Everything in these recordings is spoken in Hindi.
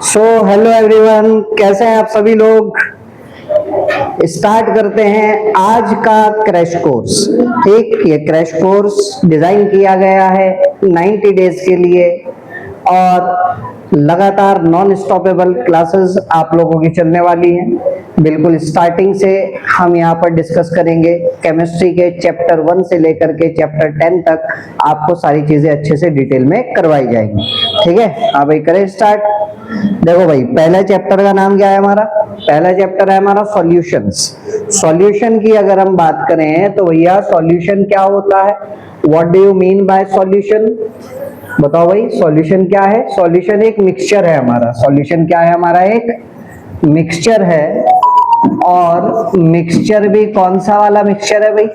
सो हेलो एवरीवन, कैसे हैं आप सभी लोग। स्टार्ट करते हैं आज का क्रैश कोर्स। ठीक, ये क्रैश कोर्स डिजाइन किया गया है 90 डेज के लिए और लगातार नॉन स्टॉपेबल क्लासेस आप लोगों की चलने वाली हैं। बिल्कुल स्टार्टिंग से हम यहाँ पर डिस्कस करेंगे केमिस्ट्री के चैप्टर 1 से लेकर के चैप्टर 10 तक आपको सारी चीजें अच्छे से डिटेल में करवाई जाएंगी। ठीक है, हाँ भाई करें स्टार्ट। देखो भाई, पहला चैप्टर का नाम क्या है हमारा? पहला चैप्टर है हमारा सॉल्यूशंस। सॉल्यूशन की अगर हम बात करें तो भैया सॉल्यूशन क्या होता है? What do you mean bye solution? बताओ भाई, सॉल्यूशन क्या है? सॉल्यूशन एक मिक्सचर है हमारा। सॉल्यूशन क्या है हमारा? एक मिक्सचर है। और मिक्सचर भी कौन सा वाला मिक्सचर है भाई?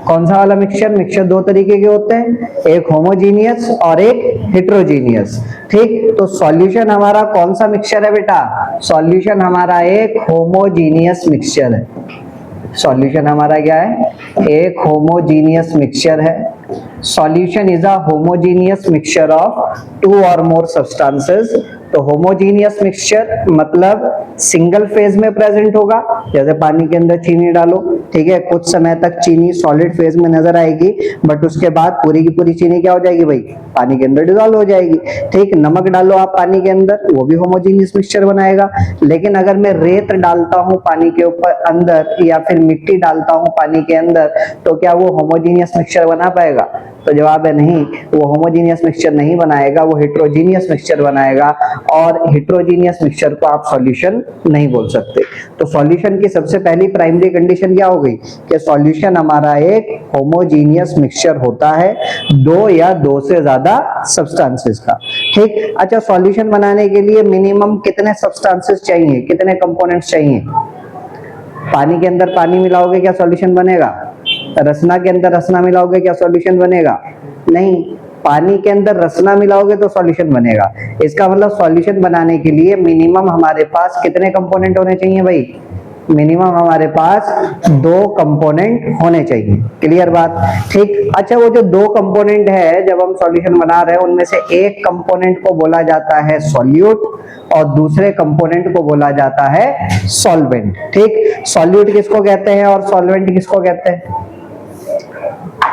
कौन सा वाला मिक्सचर? मिक्सचर दो तरीके के होते हैं, एक होमोजीनियस और एक हेट्रोजीनियस। ठीक, तो सॉल्यूशन हमारा कौन सा मिक्सचर है बेटा? सॉल्यूशन हमारा एक होमोजीनियस मिक्सचर है। सॉल्यूशन हमारा क्या है? एक होमोजीनियस मिक्सचर है। Solution is a homogeneous mixture of two और मोर सब्सटेंसेस। तो होमोजीनियस मिक्सचर मतलब सिंगल फेज में प्रेजेंट होगा। जैसे पानी के अंदर चीनी डालो, ठीक है, कुछ समय तक चीनी सॉलिड फेज में नजर आएगी, बट उसके बाद पूरी की पूरी चीनी क्या हो जाएगी भाई? पानी के अंदर डिसॉल्व हो जाएगी। ठीक, नमक डालो आप पानी के अंदर, वो भी होमोजीनियस मिक्सचर बनाएगा। लेकिन अगर मैं रेत डालता हूँ पानी के ऊपर अंदर या फिर मिट्टी डालता हूँ पानी के अंदर, तो क्या वो होमोजीनियस मिक्सचर बना पाएगा? तो जवाब है नहीं, वो होमोजीनियस मिक्सचर नहीं बनाएगा, वो हेट्रोजीनियस मिक्सचर बनाएगा। और हेट्रोजीनियस मिक्सचर को आप सॉल्यूशन नहीं बोल सकते। तो सॉल्यूशन की सबसे पहली प्राइमरी कंडीशन क्या हो गई? कि सॉल्यूशन हमारा एक होमोजीनियस मिक्सचर होता है, दो या दो से ज्यादा सब्सटेंसेस का। ठीक, अच्छा, सॉल्यूशन बनाने के लिए मिनिमम कितने सब्सटेंसेस चाहिए, कितने कंपोनेंट्स चाहिए? पानी के अंदर पानी मिलाओगे क्या सॉल्यूशन बनेगा? रसना के अंदर रसना मिलाओगे क्या सॉल्यूशन बनेगा? नहीं। पानी के अंदर रसना मिलाओगे तो सॉल्यूशन बनेगा। इसका मतलब सॉल्यूशन बनाने के लिए मिनिमम हमारे पास कितने कंपोनेंट होने चाहिए भाई? मिनिमम हमारे पास दो कंपोनेंट होने चाहिए। क्लियर बात? ठीक, अच्छा, वो जो दो कंपोनेंट है जब हम सॉल्यूशन बना रहे हैं उनमें से एक कंपोनेंट को बोला जाता है सॉल्यूट और दूसरे कंपोनेंट को बोला जाता है सॉल्वेंट। ठीक, सॉल्यूट किसको कहते हैं और सॉल्वेंट किसको कहते हैं?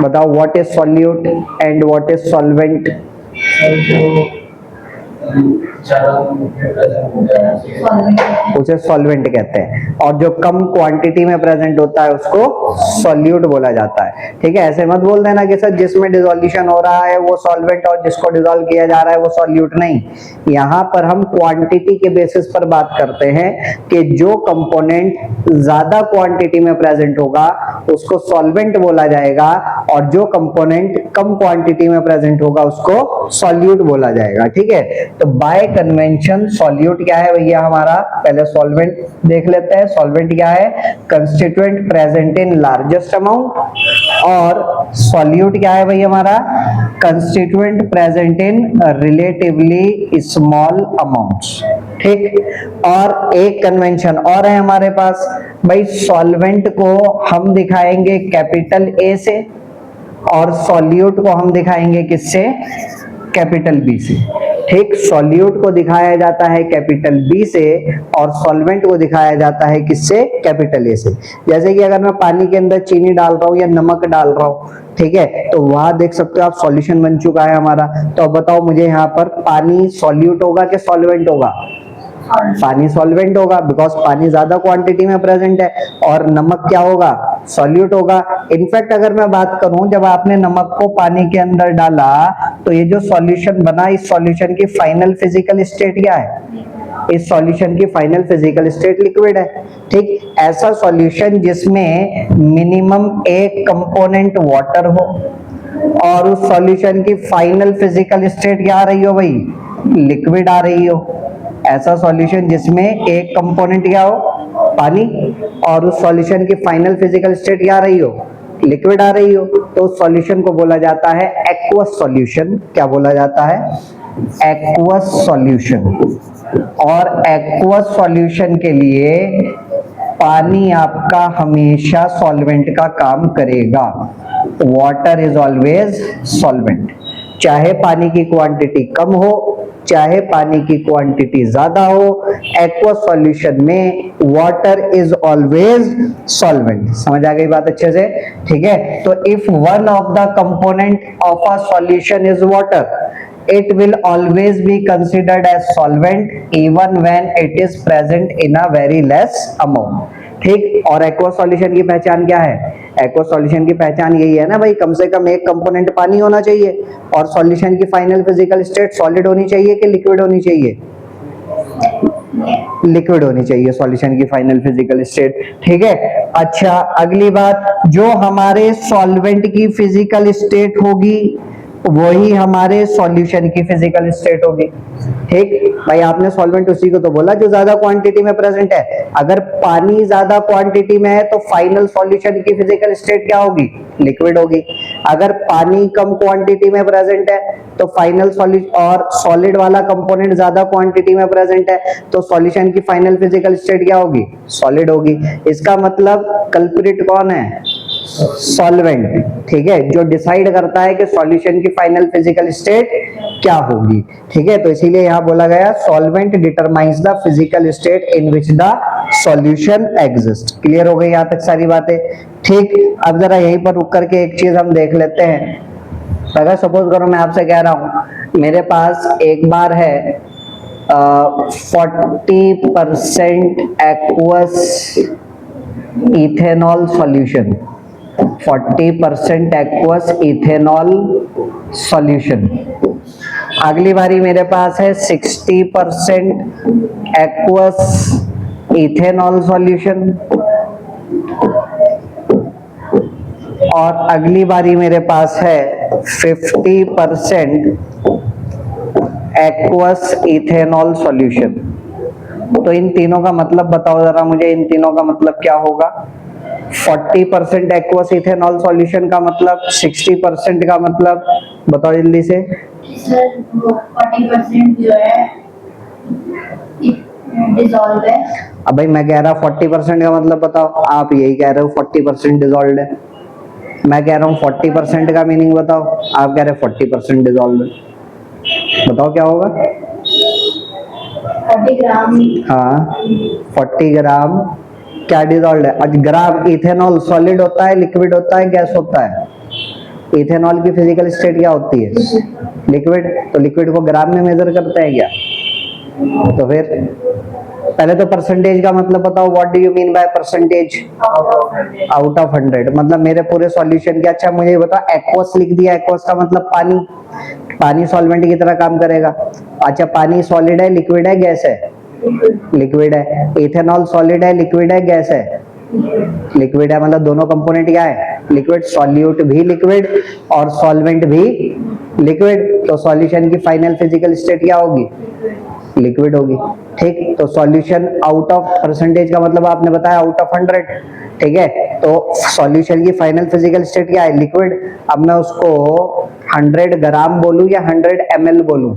बताओ, what is solute and what is solvent? उसे सॉल्वेंट कहते हैं, और जो कम क्वांटिटी में प्रेजेंट होता है उसको सॉल्यूट बोला जाता है। ठीक है, ऐसे मत बोल देना कि सर जिसमें डिसोल्यूशन हो रहा है वो सॉल्वेंट और जिसको डिसॉल्व किया जा रहा है वो सॉल्यूट। नहीं, यहाँ पर हम क्वांटिटी के बेसिस पर बात करते हैं कि जो कंपोनेंट ज्यादा क्वांटिटी में प्रेजेंट होगा उसको सॉल्वेंट बोला जाएगा, और जो कंपोनेंट कम क्वांटिटी में प्रेजेंट होगा उसको सॉल्यूट बोला जाएगा। ठीक है, तो बाय कन्वेंशन सॉल्यूट क्या है भैया हमारा? पहले सॉल्वेंट देख लेते हैं। सॉल्वेंट क्या है? Constituent present in largest amount. और सॉल्यूट क्या है भाई हमारा? Constituent present in relatively small amounts. ठीक, और एक कन्वेंशन और है हमारे पास भाई, सॉल्वेंट को हम दिखाएंगे कैपिटल ए से और सॉल्यूट को हम दिखाएंगे किससे? कैपिटल बी से। ठीक, सॉल्यूट को दिखाया जाता है कैपिटल बी से और सॉल्वेंट को दिखाया जाता है किससे? कैपिटल ए से। जैसे कि अगर मैं पानी के अंदर चीनी डाल रहा हूं या नमक डाल रहा हूं, ठीक है, तो वहां देख सकते हो आप सॉल्यूशन बन चुका है हमारा। तो अब बताओ मुझे, यहाँ पर पानी सॉल्यूट होगा कि सॉल्वेंट होगा? पानी सॉल्वेंट होगा, बिकॉज पानी ज्यादा क्वांटिटी में प्रेजेंट है, और नमक क्या होगा? सॉल्यूट होगा। इनफैक्ट अगर मैं बात करूं, जब आपने नमक को पानी के अंदर डाला तो ये जो सॉल्यूशन बना, इस सॉल्यूशन की फाइनल फिजिकल स्टेट क्या है? इस सॉल्यूशन की फाइनल फिजिकल स्टेट लिक्विड है। ठीक, ऐसा सॉल्यूशन जिसमें मिनिमम एक कंपोनेंट वाटर हो और उस सॉल्यूशन की फाइनल फिजिकल स्टेट क्या आ रही हो भाई? लिक्विड आ रही हो। ऐसा सॉल्यूशन जिसमें एक कंपोनेंट क्या हो? पानी, और उस सॉल्यूशन की फाइनल फिजिकल स्टेट क्या आ रही हो? लिक्विड आ रही हो, तो उस सॉल्यूशन को बोला जाता है एक्वस सॉल्यूशन। क्या बोला जाता है? Aqueous solution. और एक्वस सॉल्यूशन के लिए पानी आपका हमेशा सॉल्वेंट का काम करेगा। Water is always solvent. चाहे पानी की क्वांटिटी कम हो चाहे पानी की क्वांटिटी ज्यादा हो, एक्वा सॉल्यूशन में वाटर इज ऑलवेज सॉल्वेंट। समझ आ गई बात अच्छे से? ठीक है, तो if one of the component of a solution is water, it will always be considered as solvent even when it is present in a very less amount। ठीक, और एक्वा सॉल्यूशन की पहचान क्या है? एक्वा सॉल्यूशन की पहचान यही है ना भाई, कम से कम एक कंपोनेंट पानी होना चाहिए और सॉल्यूशन की फाइनल फिजिकल स्टेट सॉलिड होनी चाहिए कि लिक्विड होनी चाहिए? लिक्विड होनी चाहिए सॉल्यूशन की फाइनल फिजिकल स्टेट। ठीक है, अच्छा अगली बात, जो हमारे सॉल्वेंट की फिजिकल स्टेट होगी वही हमारे सॉल्यूशन की फिजिकल स्टेट होगी। ठीक भाई, आपने सॉल्वेंट उसी को तो बोला जो ज्यादा क्वांटिटी में प्रेजेंट है। अगर पानी ज्यादा क्वांटिटी में है तो फाइनल सॉल्यूशन की फिजिकल स्टेट क्या होगी? लिक्विड होगी। अगर पानी कम क्वांटिटी में प्रेजेंट है तो फाइनल सॉल्यूशन, और सॉलिड वाला कंपोनेंट ज्यादा क्वांटिटी में प्रेजेंट है तो सॉल्यूशन की फाइनल फिजिकल स्टेट क्या होगी? सॉलिड होगी। इसका मतलब कल्प्रिट कौन है? सॉल्वेंट। ठीक है, जो डिसाइड करता है कि सॉल्यूशन की फाइनल फिजिकल स्टेट क्या होगी। ठीक है, तो इसीलिए यहां बोला गया solvent determines the physical state in which the solution exist. Clear हो गई यहां तक सारी बातें? ठीक, अब जरा यहीं पर रुक करके एक चीज हम देख लेते हैं। अगर सपोज करो मैं आपसे कह रहा हूं मेरे पास एक बार है 40% aqueous ethanol solution, 40% aqueous ethanol solution. अगली बारी मेरे पास है 60% एक्वस इथेनॉल सॉल्यूशन, और अगली बारी मेरे पास है 50% एक्वस इथेनॉल सॉल्यूशन। तो इन तीनों का मतलब बताओ जरा मुझे, इन तीनों का मतलब क्या होगा? 40% एक्वस इथेनॉल सॉल्यूशन का मतलब, 60% का मतलब, बताओ जल्दी से। सर 40% जो है डिसॉल्व है। अब भाई मैं कह रहा 40% का मतलब बताओ, आप यही कह रहे हो 40% डिसॉल्व है। मैं कह रहा हूँ 40% का मीनिंग बताओ, आप कह रहे 40% डिसॉल्व है। बताओ क्या होगा? 40 ग्राम। हाँ, 40 ग्राम क्या डिसॉल्व है? आज ग्राम इथेनॉल सॉलिड होता है, लिक्विड होता है, गैस होता है? इथेनॉल की फिजिकल स्टेट क्या होती है? लिक्विड। तो लिक्विड को ग्राम में मेजर करते हैं क्या? तो फिर पहले तो परसेंटेज का मतलब बताओ, what do you mean by percentage? Out of 100। मतलब मेरे पूरे सॉल्यूशन के, अच्छा मुझे बताओ एक्वस लिख दिया, एक्वस का मतलब पानी, पानी सॉल्वेंट की तरह काम करेगा। अच्छा पानी सॉलिड है, लिक्विड है, गैस है? लिक्विड है। इथेनॉल सॉलिड है, लिक्विड है, गैस है? लिक्विड है। मतलब दोनों कंपोनेंट क्या है? लिक्विड। सॉल्यूट भी लिक्विड और सॉल्वेंट भी लिक्विड, तो सॉल्यूशन की फाइनल फिजिकल स्टेट क्या होगी? लिक्विड होगी। ठीक, तो सॉल्यूशन आउट ऑफ, परसेंटेज का मतलब आपने बताया आउट ऑफ 100। ठीक है, तो सॉल्यूशन की फाइनल फिजिकल स्टेट क्या है? लिक्विड। अब मैं उसको 100 ग्राम बोलूं या 100 ml बोलूं?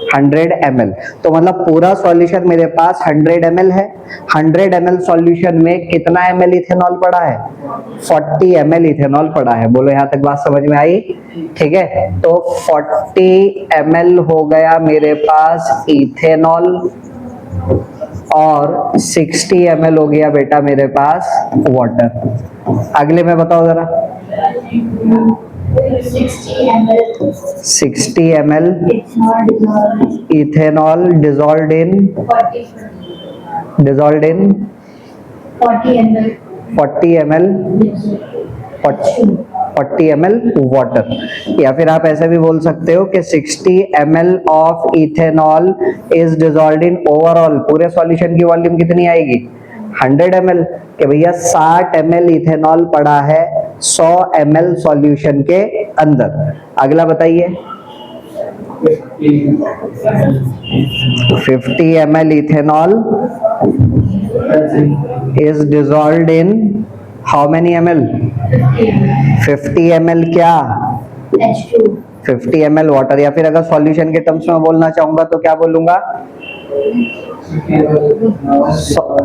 100 ml। तो मतलब पूरा सॉल्यूशन मेरे पास 100 ml है। 100 ml सॉल्यूशन में कितना ml इथेनॉल पड़ा है? 40 ml इथेनॉल पड़ा है। बोलो यहाँ तक बात समझ में आई? ठीक है, तो 40 ml हो गया मेरे पास इथेनॉल और 60 ml हो गया बेटा मेरे पास वाटर। अगले में बताओ जरा। 60 ml ethanol dissolved in 40 ml 40 ml water. या फिर आप ऐसे भी बोल सकते हो कि 60 ml of ethanol is dissolved in overall, पूरे सॉल्यूशन की वॉल्यूम कितनी आएगी? 100 ml। कि भैया 60 ml इथेनॉल पड़ा है 100 ml सॉल्यूशन के अंदर। अगला बताइए। 50 ml ethanol is dissolved in how many ml? 50 ml क्या? H2। 50 ml water. या फिर अगर सॉल्यूशन के टर्म्स में बोलना चाहूंगा तो क्या बोलूंगा? 100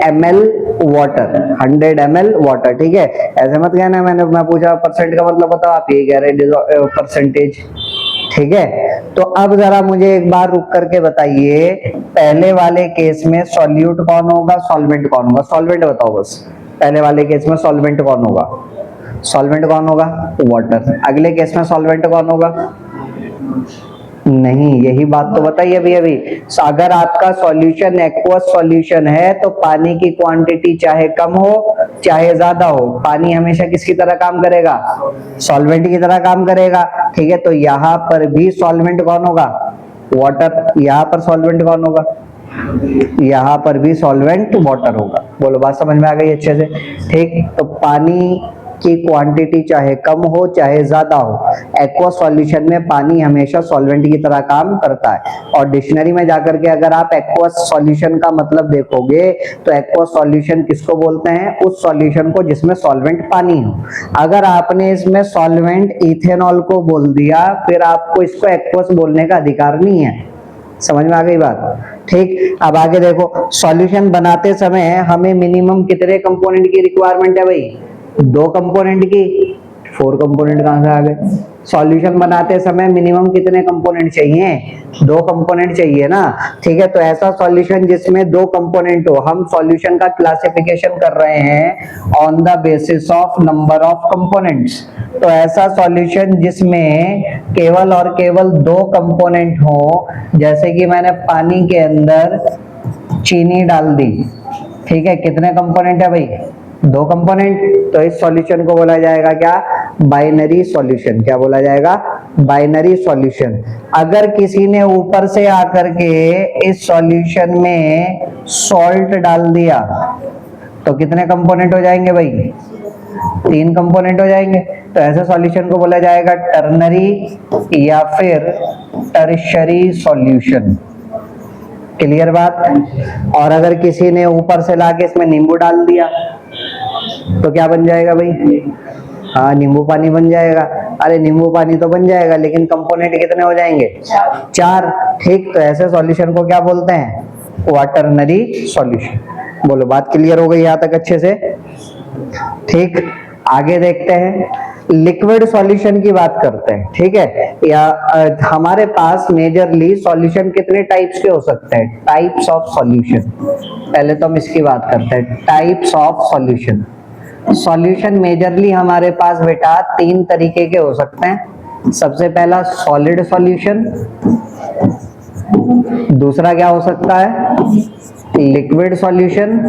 ml वाटर, 100 ml वाटर। ठीक है, ऐसे मत कहना मैं पूछा परसेंट का मतलब बताओ, आप यही कह रहे परसेंटेज। ठीक है, तो अब जरा मुझे एक बार रुक करके बताइए, पहले वाले केस में सॉल्यूट कौन होगा, सॉल्वेंट कौन होगा? सॉल्वेंट बताओ बस। पहले वाले केस में सॉल्वेंट कौन होगा? सॉल्वेंट कौन होगा? वाटर। अगले केस में सॉल्वेंट कौन होगा? नहीं, यही बात तो बताइए अभी अभी। अगर आपका सॉल्यूशन एक्वस सॉल्यूशन है तो पानी की क्वांटिटी चाहे कम हो चाहे ज्यादा हो, पानी हमेशा किसकी तरह काम करेगा? सॉल्वेंट की तरह काम करेगा। ठीक है, तो यहाँ पर भी सॉल्वेंट कौन होगा? वाटर। यहाँ पर सॉल्वेंट कौन होगा? यहाँ पर भी सॉल्वेंट वाटर होगा। बोलो, बात समझ में आ गई अच्छे से? ठीक, तो पानी की क्वांटिटी चाहे कम हो चाहे ज्यादा हो, एक्वा सॉल्यूशन में पानी हमेशा सॉल्वेंट की तरह काम करता है। और डिक्शनरी में जाकर के अगर आप एक्वा सॉल्यूशन का मतलब देखोगे तो एक्वा सॉल्यूशन किसको बोलते हैं? उस सॉल्यूशन को जिसमें सॉल्वेंट पानी हो। अगर आपने इसमें सॉल्वेंट इथेनॉल को बोल दिया, फिर आपको इसको एक्वस बोलने का अधिकार नहीं है। समझ में आ गई बात? ठीक, अब आगे देखो, सॉल्यूशन बनाते समय हमें मिनिमम कितने कंपोनेंट की रिक्वायरमेंट है भाई? 2 कंपोनेंट की। 4 कंपोनेंट कहां से आ गए? सॉल्यूशन बनाते समय मिनिमम कितने कंपोनेंट चाहिए? 2 कंपोनेंट चाहिए ना। ठीक है, तो ऐसा सॉल्यूशन जिसमें 2 कंपोनेंट हो, हम सॉल्यूशन का क्लासिफिकेशन कर रहे हैं on the basis of number of components. तो ऐसा सॉल्यूशन जिसमें केवल और केवल 2 कंपोनेंट हो, जैसे कि मैंने पानी के अंदर चीनी डाल दी। ठीक है, कितने कंपोनेंट है भाई? 2 कंपोनेंट। तो इस सॉल्यूशन को बोला जाएगा क्या? Binary solution. क्या बोला जाएगा? Binary solution. अगर किसी ने ऊपर से आकर के इस सॉल्यूशन में सॉल्ट डाल दिया तो कितने कंपोनेंट हो जाएंगे भाई? 3 कंपोनेंट हो जाएंगे। तो ऐसे सॉल्यूशन को बोला जाएगा टर्नरी या फिर टर्शरी सॉल्यूशन। क्लियर बात? और अगर किसी ने ऊपर से लाके इसमें नींबू डाल दिया तो क्या बन जाएगा भाई? हाँ, नींबू पानी बन जाएगा। अरे नींबू पानी तो बन जाएगा, लेकिन कंपोनेंट कितने हो जाएंगे? 4। ठीक, तो ऐसे सॉल्यूशन को क्या बोलते हैं? Quaternary solution. बोलो, बात क्लियर हो गई यहाँ तक अच्छे से? ठीक, आगे देखते हैं, लिक्विड सॉल्यूशन की बात करते हैं। ठीक है, या हमारे पास मेजरली सॉल्यूशन कितने टाइप्स के हो सकते हैं? Types of solution. पहले तो हम इसकी बात करते हैं, types of solution. Solution majorly हमारे पास बेटा 3 तरीके के हो सकते हैं। सबसे पहला सॉलिड सॉल्यूशन, दूसरा क्या हो सकता है? लिक्विड सॉल्यूशन,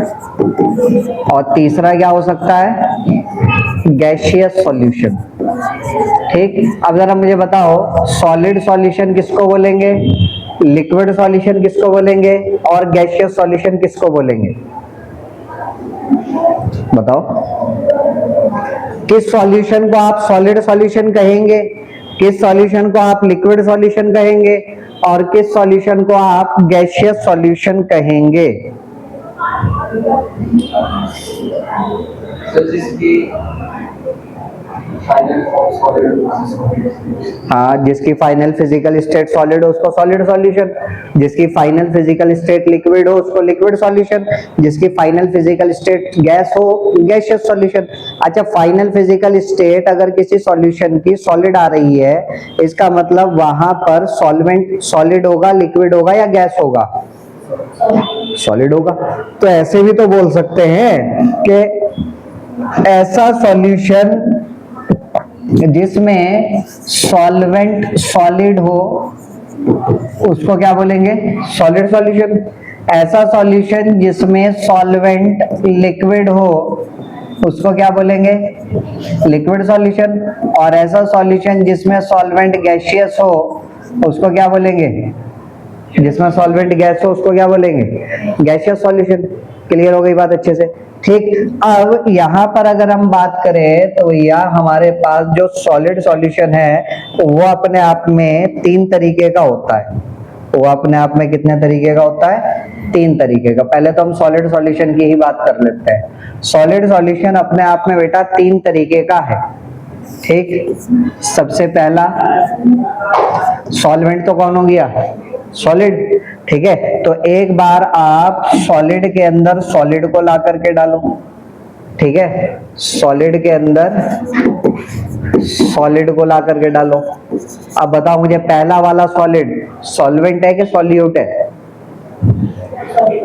और तीसरा क्या हो सकता है? Gaseous solution. ठीक, अब जरा मुझे बताओ, सॉलिड सॉल्यूशन किसको बोलेंगे, लिक्विड सॉल्यूशन किसको बोलेंगे, और गैसियस सॉल्यूशन किसको बोलेंगे? बताओ, किस सॉल्यूशन को आप सॉलिड सॉल्यूशन कहेंगे, किस सॉल्यूशन को आप लिक्विड सॉल्यूशन कहेंगे, और किस सॉल्यूशन को आप गैसियस सॉल्यूशन कहेंगे? हाँ, जिसकी फाइनल फिजिकल स्टेट सॉलिड हो उसको सॉलिड सॉल्यूशन, जिसकी फाइनल फिजिकल स्टेट लिक्विड हो उसको लिक्विड सॉल्यूशन, जिसकी फाइनल फिजिकल स्टेट गैस हो गैसियस सॉल्यूशन। अच्छा, फाइनल फिजिकल स्टेट अगर किसी सॉल्यूशन की सॉलिड आ रही है, इसका मतलब वहां पर सॉल्वेंट सॉलिड होगा, लिक्विड होगा या गैस होगा? सॉलिड होगा। तो ऐसे भी तो बोल सकते हैं कि ऐसा सॉल्यूशन जिसमें सॉल्वेंट सॉलिड हो उसको क्या बोलेंगे? Solid solution. ऐसा सॉल्यूशन जिसमें सॉल्वेंट लिक्विड हो उसको क्या बोलेंगे? Liquid solution. और ऐसा सॉल्यूशन जिसमें सॉल्वेंट गैसियस हो उसको क्या बोलेंगे? जिसमें सॉल्वेंट गैस हो उसको क्या बोलेंगे? Gaseous solution. क्लियर हो गई बात अच्छे से? ठीक, अब यहाँ पर अगर हम बात करें तो भैया हमारे पास जो सॉलिड सॉल्यूशन है वो अपने आप में 3 तरीके का होता है। वो अपने आप में कितने तरीके का होता है? 3 तरीके का। पहले तो हम सॉलिड सॉल्यूशन की ही बात कर लेते हैं। सॉलिड सॉल्यूशन अपने आप में बेटा 3 तरीके का है। ठीक, सबसे पहला सॉल्वेंट तो कौन हो गया? सॉलिड। ठीक है, तो एक बार आप सॉलिड के अंदर सॉलिड को ला करके डालो। ठीक है, सॉलिड के अंदर सॉलिड को ला करके डालो। अब बताओ मुझे, पहला वाला सॉलिड सॉल्वेंट है कि सॉल्यूट है?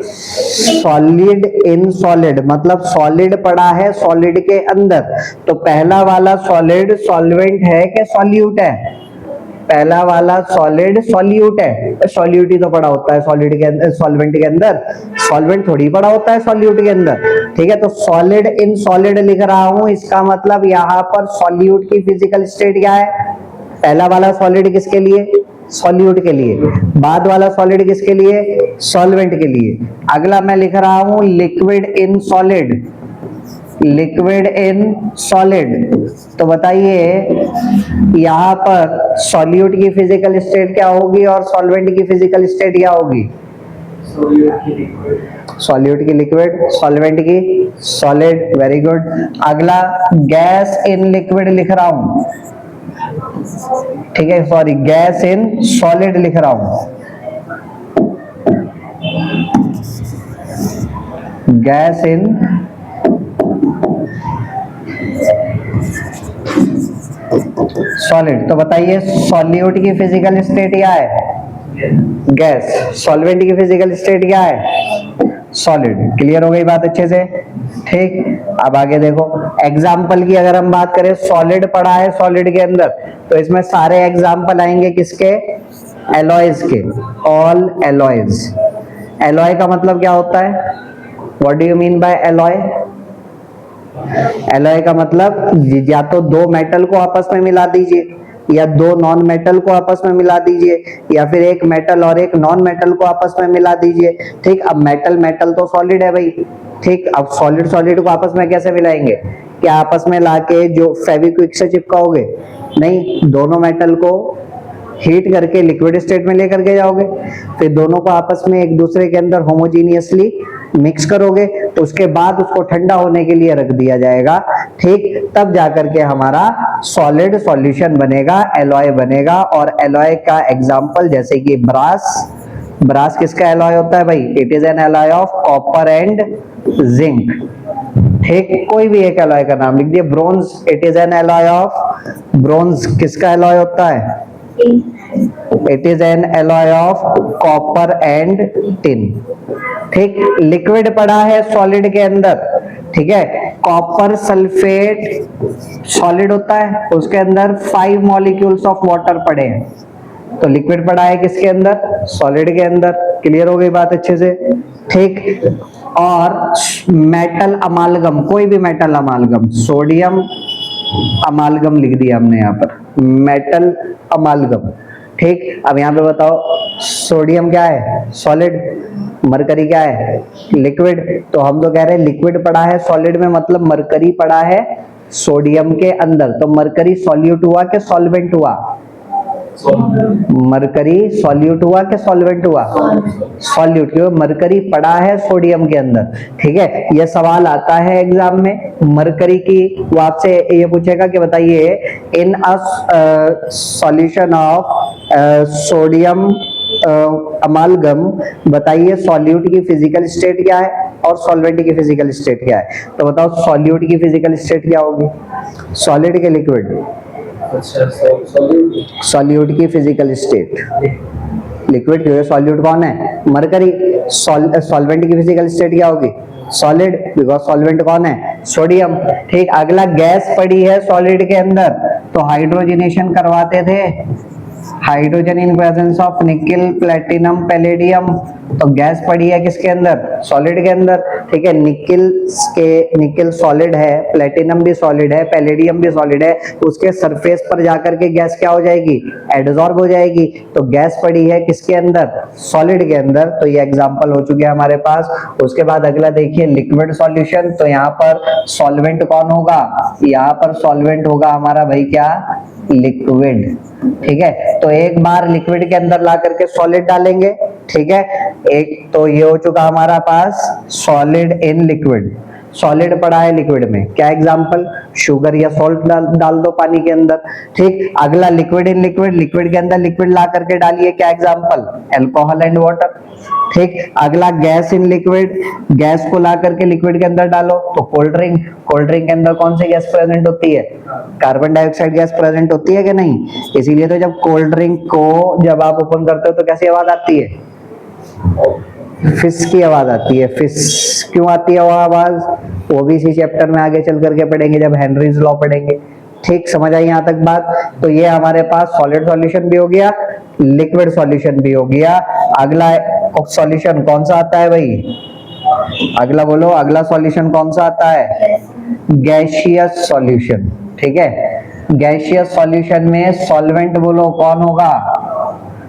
सॉलिड इन सॉलिड, मतलब सॉलिड पड़ा है सॉलिड के अंदर, तो पहला वाला सॉलिड सॉल्वेंट है कि सॉल्यूट है? पहला वाला सॉलिड सॉल्यूट है। सॉल्यूट ही तो पड़ा होता है सॉलिड के अंदर, सॉल्वेंट के अंदर, सॉल्वेंट थोड़ी पड़ा होता है सॉल्यूट के अंदर। ठीक है, तो सॉलिड इन सॉलिड लिख रहा हूं, इसका मतलब यहाँ पर सॉल्यूट की फिजिकल स्टेट क्या है? पहला वाला सॉलिड किसके लिए? सॉल्यूट के लिए। बाद वाला सॉलिड किसके लिए? सॉल्वेंट के लिए। अगला मैं लिख रहा हूं liquid in solid, liquid in solid. तो बताइए यहां पर सॉल्यूट की फिजिकल स्टेट क्या होगी और सॉल्वेंट की फिजिकल स्टेट क्या होगी? सॉल्यूट की लिक्विड, सॉल्वेंट की सॉलिड। Very good. अगला गैस इन लिक्विड लिख रहा हूं, ठीक है, सॉरी, गैस इन सॉलिड लिख रहा हूं, गैस इन सॉलिड। तो बताइए सॉल्यूट की फिजिकल स्टेट क्या है? गैस। सॉल्वेंट की फिजिकल स्टेट क्या है? सॉलिड। क्लियर हो गई बात अच्छे से? ठीक। अब आगे देखो, एग्जाम्पल की अगर हम बात करें, सॉलिड पड़ा है सॉलिड के अंदर, तो इसमें सारे एग्जाम्पल आएंगे किसके? एलॉयज के। All alloys. एलॉय का मतलब क्या होता है? What do you mean bye alloy? Alloy का मतलब या तो दो मेटल को आपस में मिला दीजिए, या दो नॉन मेटल को आपस में मिला दीजिए, या फिर एक मेटल और एक नॉन मेटल को आपस में मिला दीजिए। ठीक, अब मेटल मेटल तो सॉलिड है भाई। ठीक, अब सॉलिड सॉलिड को आपस में कैसे मिलाएंगे? क्या आपस में लाके जो फेविक्विक से चिपकाओगे? नहीं, दोनों मेटल को हीट करके लिक्विड स्टेट में लेकर के जाओगे, फिर दोनों को आपस में एक दूसरे के अंदर होमोजीनियसली मिक्स करोगे, तो उसके बाद उसको ठंडा होने के लिए रख दिया जाएगा। ठीक, तब जाकर के हमारा सॉलिड सॉल्यूशन बनेगा, एलॉय बनेगा। और एलॉय का एग्जांपल जैसे कि ब्रास। ब्रास किसका एलॉय होता है भाई? It is an alloy of copper and zinc. ठीक, कोई भी एक एलॉय का नाम लिख दिए। Bronze, it is an alloy of bronze. किसका एलॉय होता है? It is an alloy of copper and tin. ठीक, लिक्विड पड़ा है सॉलिड के अंदर, ठीक है, कॉपर सल्फेट सॉलिड होता है, उसके अंदर 5 मॉलिक्यूल्स ऑफ वाटर पड़े हैं, तो लिक्विड पड़ा है किसके अंदर? सॉलिड के अंदर। क्लियर हो गई बात अच्छे से? ठीक, और मेटल अमालगम, कोई भी मेटल अमालगम, सोडियम अमालगम लिख दिया हमने यहाँ पर, मेटल अमालगम। ठीक, अब यहाँ पे बताओ, सोडियम क्या है? सॉलिड। मरकरी क्या है? लिक्विड। तो हम तो कह रहे हैं लिक्विड पड़ा है सॉलिड में, मतलब मरकरी पड़ा है सोडियम के अंदर, तो मरकरी सॉल्यूट हुआ कि सॉल्वेंट हुआ? मरकरी सॉल्यूट हुआ कि सॉल्वेंट हुआ? सॉल्यूट, क्योंकि मरकरी पड़ा है सोडियम के अंदर। ठीक है, यह सवाल आता है एग्जाम में मरकरी की, वो आपसे ये पूछेगा कि बताइए in a solution of sodium amalgam, बताइए सॉल्यूट की फिजिकल स्टेट क्या है और सॉल्वेंट की फिजिकल स्टेट क्या है? तो बताओ सॉल्यूट की फिजिकल स्टेट क्या होगी? सॉलिड के लिक्विड? सॉल्यूट की फिजिकल स्टेट लिक्विड, क्योंकि सॉल्यूट कौन है? मरकरी। सॉल्वेंट की फिजिकल स्टेट क्या होगी? सॉलिड, बिकॉज सॉल्वेंट कौन है? सोडियम। ठीक, अगला गैस पड़ी है सॉलिड के अंदर, तो हाइड्रोजनेशन करवाते थे, हाइड्रोजन इन प्रेजेंस ऑफ निकल प्लेटिनम पैलेडियम। तो गैस पड़ी है किसके अंदर? सॉलिड के अंदर। ठीक है, निकल सॉलिड है, प्लेटिनम भी सॉलिड है, पैलेडियम भी सॉलिड है, उसके सरफेस पर जाकर के गैस क्या हो जाएगी? एडजॉर्ब हो जाएगी। तो गैस पड़ी है किसके अंदर? सॉलिड के अंदर। तो ये एग्जांपल हो चुके हैं हमारे पास। उसके बाद अगला देखिए लिक्विड सॉल्यूशन। तो यहाँ पर सॉल्वेंट कौन होगा? यहाँ पर सॉल्वेंट होगा हमारा भाई क्या? लिक्विड। ठीक है, तो एक बार लिक्विड के अंदर ला करके सॉलिड डालेंगे। ठीक है, एक तो ये हो चुका हमारा पास सॉलिड इन लिक्विड। सॉलिड पड़ा है लिक्विड में, क्या एग्जांपल? शुगर या सॉल्ट डाल दो पानी के अंदर। ठीक, अगला लिक्विड इन लिक्विड, लिक्विड के अंदर लिक्विड ला करके डालिए, क्या एग्जांपल? Alcohol and water. ठीक। अगला गैस इन लिक्विड, गैस को ला करके लिक्विड के अंदर डालो तो कोल्ड ड्रिंक, कोल्ड ड्रिंक के अंदर कौन सी गैस प्रेजेंट होती है? कार्बन डाइऑक्साइड गैस प्रेजेंट होती है कि नहीं? इसीलिए तो जब कोल्ड ड्रिंक को जब आप ओपन करते हो तो कैसी आवाज आती है? फिस की आवाज आती है। फिस क्यों आती है वो आवाज? वो भी इसी चैप्टर में आगे चल करके पढ़ेंगे जब हेनरीज लॉ पढ़ेंगे। ठीक, समझ आई यहाँ तक बात? तो ये हमारे पास सॉलिड सॉल्यूशन भी हो गया, लिक्विड सॉल्यूशन भी हो गया। अगला सॉल्यूशन कौन सा आता है भाई? अगला बोलो, अगला सॉल्यूशन कौन सा आता है? Gaseous solution. ठीक है, गैसियस सॉल्यूशन में सॉल्वेंट बोलो कौन होगा?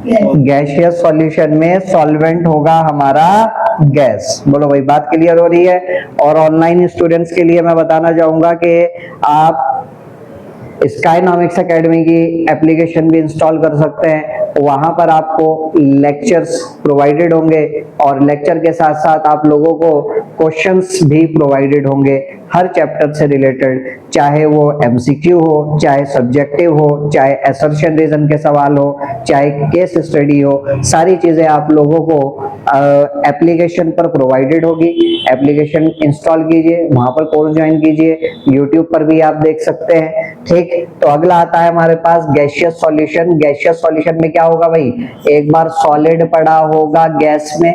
गैसियस सॉल्यूशन में सॉल्वेंट होगा हमारा गैस। बोलो भाई, बात क्लियर हो रही है? और ऑनलाइन स्टूडेंट्स के लिए मैं बताना चाहूंगा कि आप स्काईनॉमिक्स एकेडमी की एप्लीकेशन भी इंस्टॉल कर सकते हैं। वहां पर आपको लेक्चर्स प्रोवाइडेड होंगे और लेक्चर के साथ साथ आप लोगों को क्वेश्चंस भी प्रोवाइडेड होंगे हर चैप्टर से रिलेटेड, चाहे वो एमसीक्यू हो, चाहे सब्जेक्टिव हो, चाहे असर्शन रीजन के सवाल हो, चाहे केस स्टडी हो, सारी चीजें आप लोगों को एप्लीकेशन पर प्रोवाइडेड होगी। एप्लीकेशन इंस्टॉल कीजिए, वहां पर कोर्स ज्वाइन कीजिए, यूट्यूब पर भी आप देख सकते हैं। ठीक, तो अगला आता है हमारे पास गैसियस सॉल्यूशन। गैसियस सॉल्यूशन में क्या होगा भाई? एक बार सॉलिड पड़ा होगा गैस में,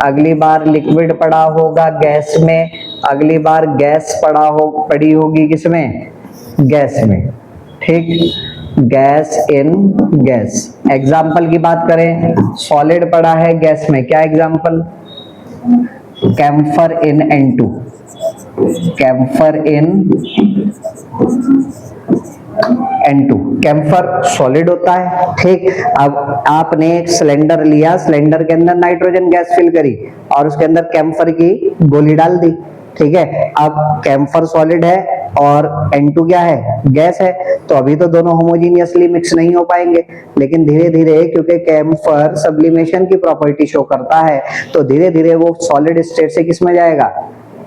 अगली बार लिक्विड पड़ा होगा गैस में, अगली बार गैस पड़ी होगी किसमें? गैस में। ठीक, गैस इन गैस। एग्जाम्पल की बात करें, सॉलिड पड़ा है गैस में, क्या एग्जाम्पल? कैम्फर इन N2, कैम्फर इन N2। कैम्फर सॉलिड होता है। ठीक, अब आपने एक सिलेंडर लिया, सिलेंडर के अंदर नाइट्रोजन गैस फिल करी और उसके अंदर कैम्फर की गोली डाल दी। ठीक है, अब कैम्फर सॉलिड है और N2 क्या है? गैस है। तो अभी तो दोनों होमोजीनियसली मिक्स नहीं हो पाएंगे, लेकिन धीरे धीरे, क्योंकि कैम्फर सब्लिमेशन की प्रॉपर्टी शो करता है, तो धीरे धीरे वो सॉलिड स्टेट से किस में जाएगा?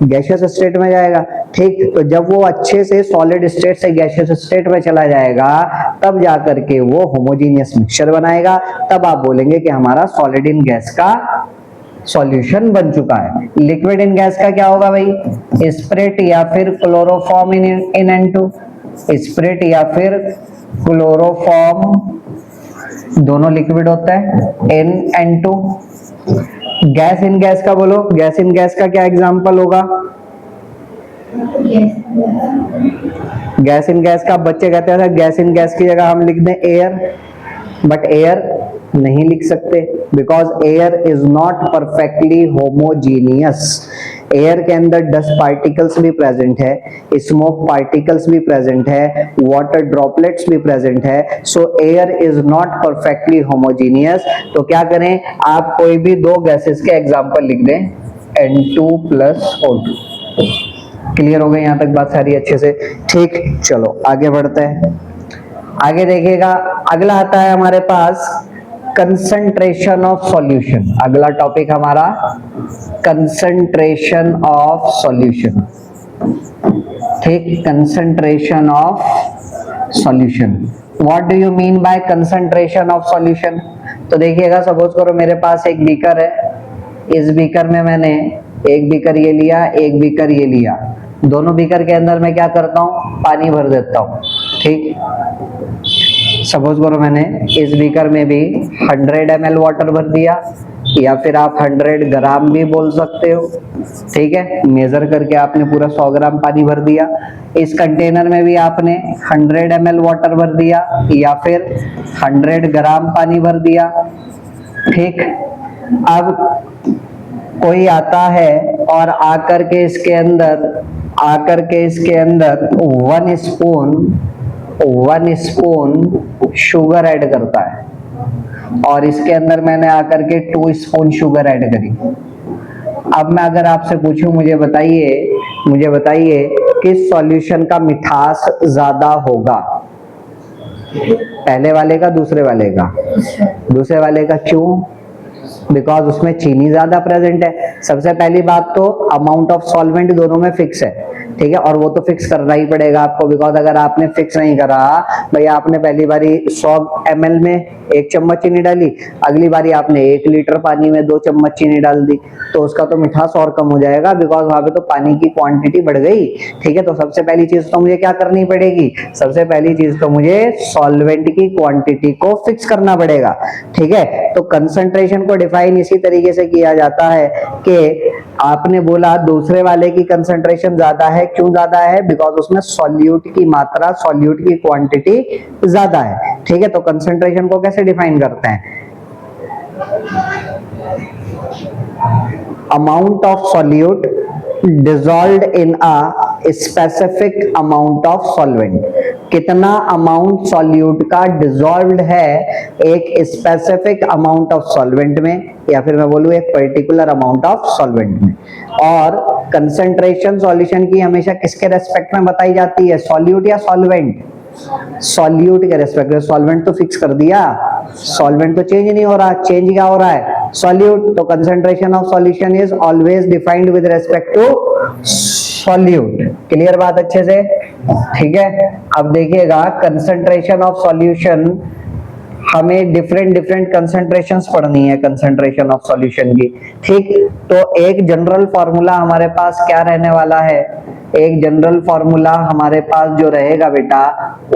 गैसियस स्टेट में जाएगा। ठीक, तो जब वो अच्छे से सॉलिड स्टेट से गैसियस स्टेट में चला जाएगा, तब जाकर के वो होमोजीनियस मिक्सचर बनाएगा। तब आप बोलेंगे कि हमारा सॉलिड इन गैस का सॉल्यूशन बन चुका है। लिक्विड इन गैस का क्या होगा भाई? स्प्रिट या फिर क्लोरोफॉर्म इन N2। स्प्रिट या फिर क्लोरोफॉर्म दोनों लिक्विड होता है इन N2। गैस इन गैस का बोलो, गैस इन गैस का क्या एग्जांपल होगा? गैस इन गैस का बच्चे कहते हैं गैस इन गैस की जगह हम लिख दें एयर, बट एयर नहीं लिख सकते, because air is not perfectly homogeneous. Air के अंदर डस्ट पार्टिकल्स भी प्रेजेंट है, स्मोक पार्टिकल्स भी प्रेजेंट है, वाटर ड्रॉपलेट्स भी प्रेजेंट है। सो air is not perfectly homogeneous. तो क्या करें, आप कोई भी दो गैसेस के एग्जांपल लिख दें, N2 प्लस O2। क्लियर हो गई यहाँ तक बात सारी अच्छे से? ठीक, चलो आगे बढ़ते हैं। आगे देखिएगा, अगला आता है हमारे पास कंसंट्रेशन ऑफ सॉल्यूशन। अगला टॉपिक हमारा कंसंट्रेशन ऑफ सॉल्यूशन। ठीक, concentration of solution. What do you mean bye concentration of solution? तो देखिएगा, सपोज करो मेरे पास एक बीकर है, इस बीकर में मैंने एक बीकर ये लिया, एक बीकर ये लिया, दोनों बीकर के अंदर मैं क्या करता हूँ? पानी भर देता हूँ। ठीक, सपोज करो मैंने इस बीकर में भी 100 ml वाटर भर दिया, या फिर आप 100 ग्राम भी बोल सकते हो। ठीक है, मेजर करके आपने पूरा 100 ग्राम पानी भर दिया। इस कंटेनर में भी आपने 100 ml वाटर भर दिया या फिर 100 ग्राम पानी भर दिया। ठीक, अब कोई आता है और आकर के इसके अंदर 1 स्पून शुगर ऐड करता है, और इसके अंदर मैंने आकर के 2 स्पून शुगर ऐड करी। अब मैं अगर आपसे पूछूं, मुझे बताइए किस सॉल्यूशन का मिठास ज्यादा होगा? पहले वाले का, दूसरे वाले का? दूसरे वाले का। क्यों? बिकॉज उसमें चीनी ज्यादा प्रेजेंट है। सबसे पहली बात तो अमाउंट ऑफ सॉल्वेंट दोनों में फिक्स है, ठीक है, और वो तो फिक्स करना ही पड़ेगा आपको, बिकॉज अगर आपने फिक्स नहीं करा, भाई आपने पहली बारी 100 ml में 1 चम्मच चीनी डाली, अगली बारी आपने 1 लीटर पानी में 2 चम्मच चीनी डाल दी, तो उसका तो मिठास और कम हो जाएगा, बिकॉज वहां पे तो पानी की क्वांटिटी बढ़ गई। ठीक है, तो सबसे पहली चीज तो मुझे क्या करनी पड़ेगी, सबसे पहली चीज तो मुझे सॉल्वेंट की क्वांटिटी को फिक्स करना पड़ेगा। ठीक है, तो कंसंट्रेशन को डिफाइन इसी तरीके से किया जाता है कि आपने बोला दूसरे वाले की कंसंट्रेशन ज्यादा है, क्यों ज्यादा है, बिकॉज उसमें सॉल्यूट की मात्रा, सॉल्यूट की क्वांटिटी ज्यादा है। ठीक है, तो कंसंट्रेशन को कैसे डिफाइन करते हैं, amount of solute dissolved in a specific amount of solvent, कितना अमाउंट सॉल्यूट का डिसॉल्व्ड है एक स्पेसिफिक अमाउंट ऑफ सॉल्वेंट में, या फिर मैं बोलूं एक पर्टिकुलर अमाउंट ऑफ सॉल्वेंट में। और कंसंट्रेशन सॉल्यूशन की हमेशा किसके रेस्पेक्ट में बताई जाती है, सॉल्यूट या सॉल्वेंट, सॉल्यूट के रेस्पेक्ट में। सॉल्वेंट तो फिक्स कर दिया, सॉल्वेंट तो चेंज नहीं हो रहा, चेंज क्या हो रहा है, सॉल्यूट। तो concentration of solution is always defined with respect to solute. Clear बात अच्छे से, ठीक है। अब देखिएगा कंसंट्रेशन ऑफ सॉल्यूशन, हमें डिफरेंट कंसंट्रेशंस पढ़नी है कंसंट्रेशन ऑफ सॉल्यूशन की। ठीक, तो एक जनरल फॉर्मूला हमारे पास क्या रहने वाला है, एक जनरल फॉर्मूला हमारे पास जो रहेगा बेटा,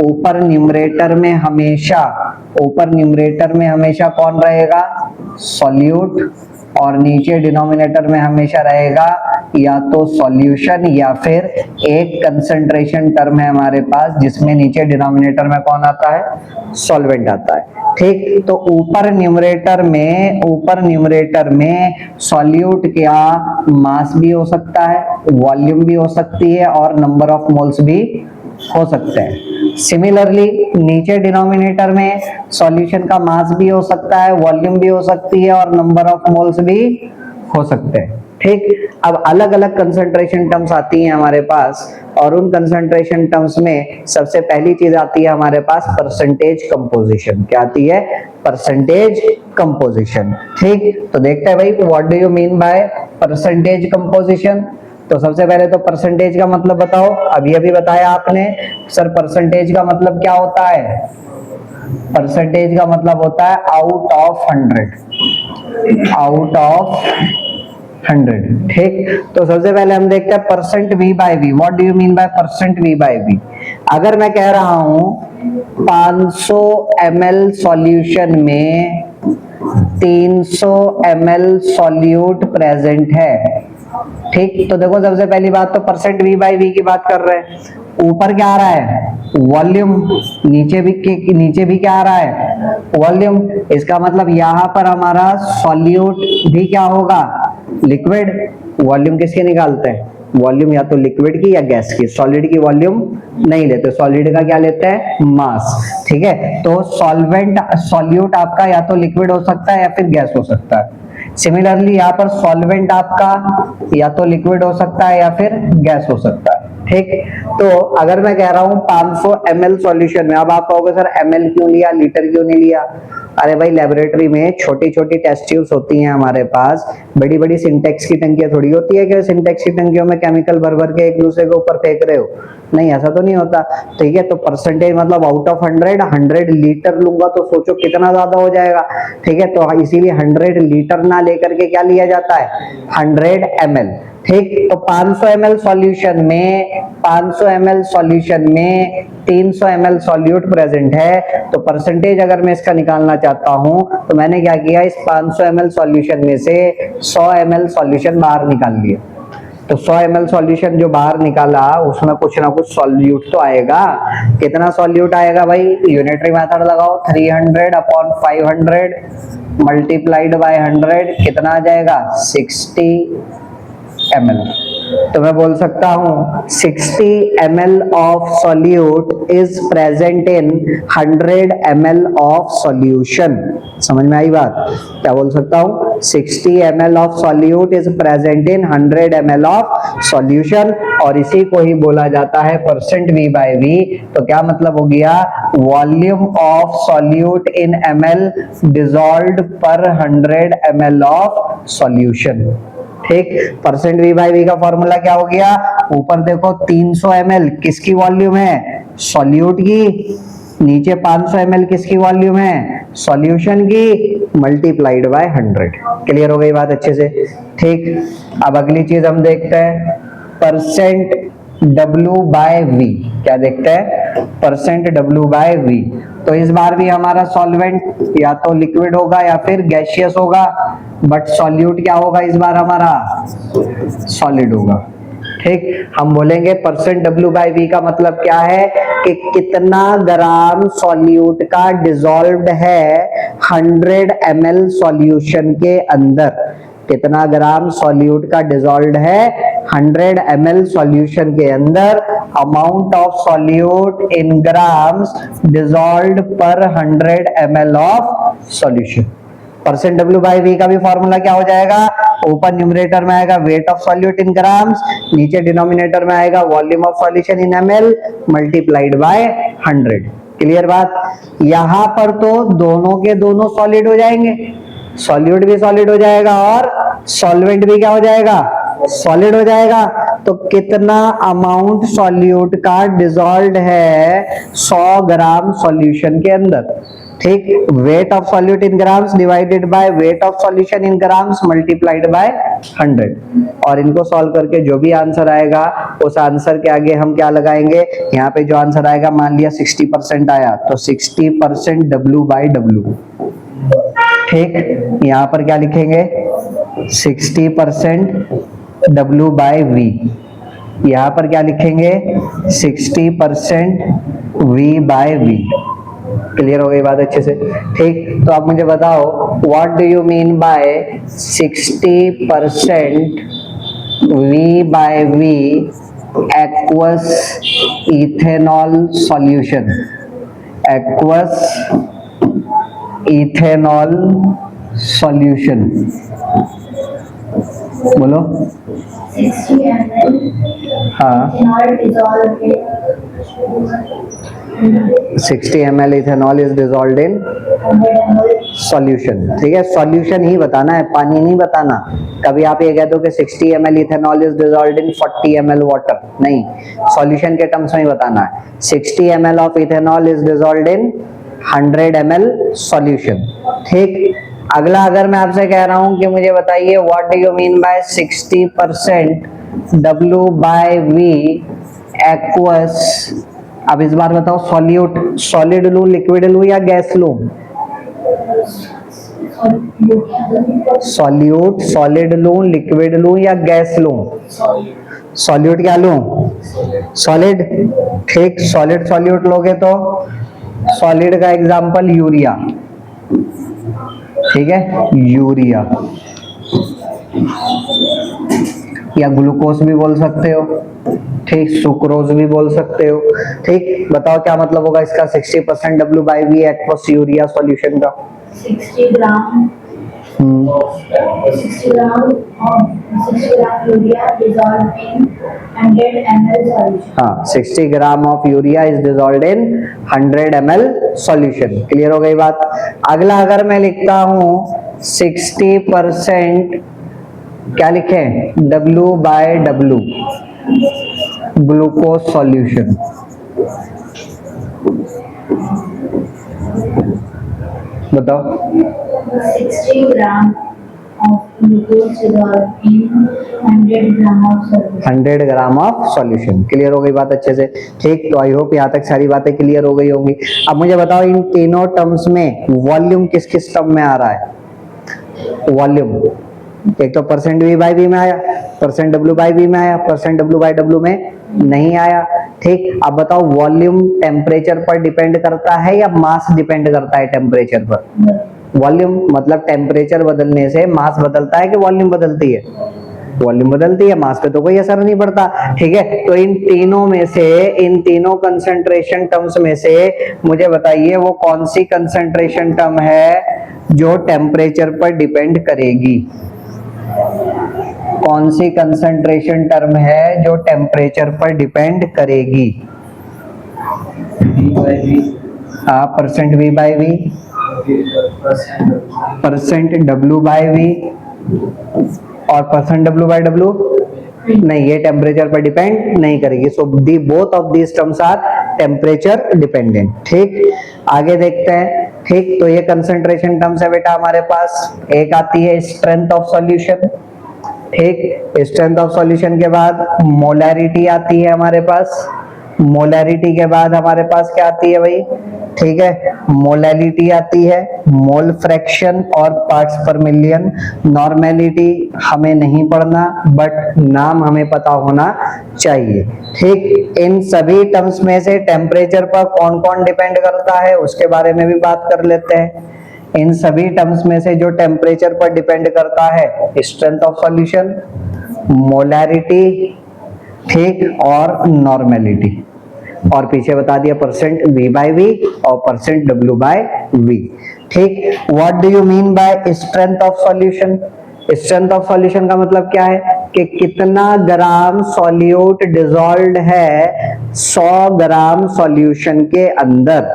ऊपर न्यूमरेटर में हमेशा, ऊपर न्यूमरेटर में हमेशा कौन रहेगा, सॉल्यूट, और नीचे डिनोमिनेटर में हमेशा रहेगा या तो सॉल्यूशन या फिर एक कंसंट्रेशन टर्म है हमारे पास जिसमें नीचे डिनोमिनेटर में कौन आता है, सॉल्वेंट आता है। ठीक, तो ऊपर न्यूमरेटर में सॉल्यूट क्या मास भी हो सकता है, वॉल्यूम भी हो सकती है, और नंबर ऑफ मोल्स भी हो सकते हैं। सिमिलरली नीचे डिनोमिनेटर में सॉल्यूशन का मास भी हो सकता है, वॉल्यूम भी हो सकती है, और नंबर ऑफ मोल्स भी हो सकते हैं। ठीक, अब अलग अलग कंसंट्रेशन टर्म्स आती हैं हमारे पास, और उन कंसंट्रेशन टर्म्स में सबसे पहली चीज आती है हमारे पास परसेंटेज कंपोजिशन। क्या आती है, परसेंटेज कंपोजिशन। ठीक, तो देखते हैं भाई what do you mean by percentage composition. तो सबसे पहले तो परसेंटेज का मतलब बताओ, अभी अभी बताया आपने सर परसेंटेज का मतलब क्या होता है, परसेंटेज का मतलब होता है आउट ऑफ 100, आउट ऑफ 100। ठीक, तो सबसे पहले हम देखते हैं percent V by V. What do you mean by percent V by V. अगर मैं कह रहा हूं 500 ml सॉल्यूशन में 300 ml सॉल्यूट प्रेजेंट है। ठीक, तो देखो सबसे पहली बात तो परसेंट वी बाई वी की बात कर रहे हैं। ऊपर क्या आ रहा है, वॉल्यूम, नीचे भी क्या आ रहा है, वॉल्यूम। इसका मतलब यहाँ पर हमारा सॉल्यूट भी क्या होगा, लिक्विड। वॉल्यूम किसके निकालते हैं, वॉल्यूम या तो लिक्विड की या गैस की, सॉलिड की वॉल्यूम नहीं लेते, सॉलिड का क्या लेते हैं, मास। ठीक है, तो सॉल्वेंट, सॉल्यूट आपका या तो लिक्विड हो सकता है या फिर गैस हो सकता है। सिमिलरली यहाँ पर सॉल्वेंट आपका या तो लिक्विड हो सकता है या फिर गैस हो सकता है। ठीक, तो अगर मैं कह रहा हूं 500 ml सॉल्यूशन में, अब आप कहोगे सर ml क्यों लिया, लीटर क्यों नहीं लिया। अरे भाई लेबोरेटरी में छोटी छोटी टेस्ट ट्यूब्स होती हैं हमारे पास, बड़ी बड़ी सिंटेक्स की टंकियां थोड़ी होती है कि सिंटेक्स की टंकियों में केमिकल भर भर के एक दूसरे के ऊपर फेंक रहे हो, नहीं ऐसा तो नहीं होता। ठीक है, तो परसेंटेज मतलब आउट ऑफ 100 लीटर लूंगा तो सोचो कितना ज्यादा हो जाएगा। ठीक है, तो इसीलिए 100 लीटर ना लेकर के क्या लिया जाता है, 100 ml। ठीक, तो 500 ml सॉल्यूशन में 300 ml सॉल्यूट प्रेजेंट है, तो परसेंटेज अगर मैं इसका निकालना चाहता हूं तो मैंने क्या किया, इस 500 ml सॉल्यूशन में से 100 ml सॉल्यूशन बाहर निकाल लिया। तो 100 ml सॉल्यूशन जो बाहर निकाला उसमें कुछ ना कुछ सॉल्यूट तो आएगा। कितना सॉल्यूट आएगा भाई, यूनिटरी मेथड लगाओ, 300 अपॉन 500 मल्टीप्लाइड बाय 100 कितना आ जाएगा, 60 ml। तो मैं बोल सकता हूं 60 ml of solute is present in 100 ml of solution. समझ में आई बात, क्या बोल सकता हूं, 60 ml of solute is present in 100 ml of solution, और इसी को ही बोला जाता है परसेंट वी बाय वी। तो क्या मतलब हो गया, volume of solute in ml dissolved पर 100 ml ऑफ सॉल्यूशन। ठीक, परसेंट वी बाई वी का फॉर्मूला क्या हो गया, ऊपर देखो 300 ml किसकी वॉल्यूम है, सॉल्यूट की, नीचे 500 ml किसकी वॉल्यूम है, सॉल्यूशन की, मल्टीप्लाइड बाय 100। क्लियर हो गई बात अच्छे से। ठीक, अब अगली चीज हम देखते हैं परसेंट W बाय V। क्या देखते हैं, परसेंट W बाय V। तो इस बार भी हमारा सॉल्वेंट या तो लिक्विड होगा या फिर गैसियस होगा, बट सॉल्यूट क्या होगा इस बार हमारा, सॉलिड होगा। ठीक, हम बोलेंगे परसेंट W बाई V का मतलब क्या है कि कितना ग्राम सॉल्यूट का डिसॉल्व्ड है 100 ml सॉल्यूशन के अंदर, कितना ग्राम सॉल्यूट का डिसॉल्व्ड है 100 ml सॉल्यूशन के अंदर, amount of solute in grams dissolved पर 100 ml of solution. Percent W by V का भी फॉर्मूला क्या हो जाएगा, ऊपर न्यूमरेटर में आएगा weight of solute in grams, नीचे डिनोमिनेटर में आएगा volume of solution in ml multiplied by 100। Clear बात, यहां पर तो दोनों के दोनों सॉलिड हो जाएंगे, सॉल्यूट भी सॉलिड हो जाएगा और सॉल्वेंट भी क्या हो जाएगा, सॉलिड हो जाएगा। तो कितना अमाउंट सॉल्यूट का डिसॉल्व्ड है 100 ग्राम सॉल्यूशन के अंदर। ठीक, weight of solute in grams divided by weight of solution in grams multiplied by 100। और इनको सॉल्व करके जो भी आंसर आएगा उस आंसर के आगे हम क्या लगाएंगे, यहाँ पे जो आंसर आएगा मान लिया 60% आया तो 60% W बाई W। ठीक, यहाँ पर क्या लिखेंगे 60% W बाई V, यहाँ पर क्या लिखेंगे 60% V बाय V। क्लियर हो गई बात अच्छे से। ठीक, तो आप मुझे बताओ what do you mean by 60% V by V aqueous ethanol solution, aqueous ethanol solution, बोलो 60 ml हाँ, ethanol dissolved in 60 ml ethanol is dissolved in 100 ml solution. ठीक है, सॉल्यूशन ही बताना है, पानी नहीं बताना। कभी आप ये कह दो कि 60 ml ethanol is dissolved in 40 ml water, नहीं, सॉल्यूशन के टर्म्स में ही बताना है। 60 ml of ethanol is dissolved in 100 ml solution. ठीक, अगला अगर मैं आपसे कह रहा हूं कि मुझे बताइए what do you mean by 60% W by V aqueous, अब इस बार बताओ सॉल्यूट, सॉलिड लूं, लिक्विड लूं या गैस लूं, सॉल्यूट सॉलिड लूं, लिक्विड लूं या गैस लूं, सॉल्यूट क्या लूं, सॉलिड। ठीक, सॉलिड सॉल्यूट लोगे तो सॉलिड का एग्जांपल यूरिया, ठीक है, यूरिया या ग्लूकोज भी बोल सकते हो, ठीक, सुक्रोज भी बोल सकते हो। ठीक, बताओ क्या मतलब होगा इसका 60% W by V aqueous urea solution का। 60 ग्राम 60 gram urea dissolved in 100 ml solution। हाँ, 60 gram of urea is dissolved in 100 ml solution. Clear हो गई बात। अगला अगर मैं लिखता हूं 60% क्या लिखें, W by W glucose solution, बताओ 60 gram of glucose dissolved in 100 gram of solution। 100 gram of solution. Clear हो गई बात अच्छे से। ठीक, तो आई होप यहाँ तक सारी बातें क्लियर हो गई होंगी। अब मुझे बताओ इन तीनों टर्म्स में वॉल्यूम किस किस टर्म में आ रहा है, वॉल्यूम एक तो परसेंट V बाई V में आया, परसेंट W बाई V में आया, परसेंट W बाई W में नहीं आया। ठीक, अब बताओ वॉल्यूम टेम्परेचर पर डिपेंड करता है या मास डिपेंड करता है टेम्परेचर पर, वॉल्यूम मतलब टेम्परेचर बदलने से मास बदलता है कि वॉल्यूम बदलती है, वॉल्यूम बदलती है, मास पे तो कोई असर नहीं पड़ता। ठीक है, तो इन तीनों में से, इन तीनों कंसंट्रेशन टर्म्स में से मुझे बताइए वो कौन सी कंसंट्रेशन टर्म है जो टेम्परेचर पर डिपेंड करेगी, कौन सी कंसंट्रेशन टर्म है जो टेम्परेचर पर डिपेंड करेगी। हाँ, percent V by V, percent W by V, और परसेंट W बाय W नहीं, ये टेम्परेचर पर डिपेंड नहीं करेगी। So the both of these terms are temperature dependent. ठीक, आगे देखते हैं। ठीक, तो ये कंसंट्रेशन टर्म्स है बेटा हमारे पास। एक आती है स्ट्रेंथ ऑफ सॉल्यूशन। ठीक, स्ट्रेंथ ऑफ सॉल्यूशन के बाद मोलैरिटी आती है हमारे पास। मोलैरिटी के बाद हमारे पास क्या आती है भाई? ठीक है, मोलैलिटी आती है, मोल फ्रैक्शन और पार्ट्स पर मिलियन। नॉर्मेलिटी हमें नहीं पढ़ना, बट नाम हमें पता होना चाहिए। ठीक, इन सभी टर्म्स में से टेम्परेचर पर कौन कौन डिपेंड करता है उसके बारे में भी बात कर लेते हैं। इन सभी टर्म्स में से जो टेम्परेचर पर डिपेंड करता है, स्ट्रेंथ ऑफ सॉल्यूशन, मोलैरिटी, ठीक, और नॉर्मेलिटी। और पीछे बता दिया परसेंट V बाय V और परसेंट W बाय V। ठीक, what do you mean bye strength of solution? Strength of solution का मतलब क्या है कि कितना ग्राम सॉल्यूट डिसॉल्व्ड है 100 ग्राम सॉल्यूशन के अंदर।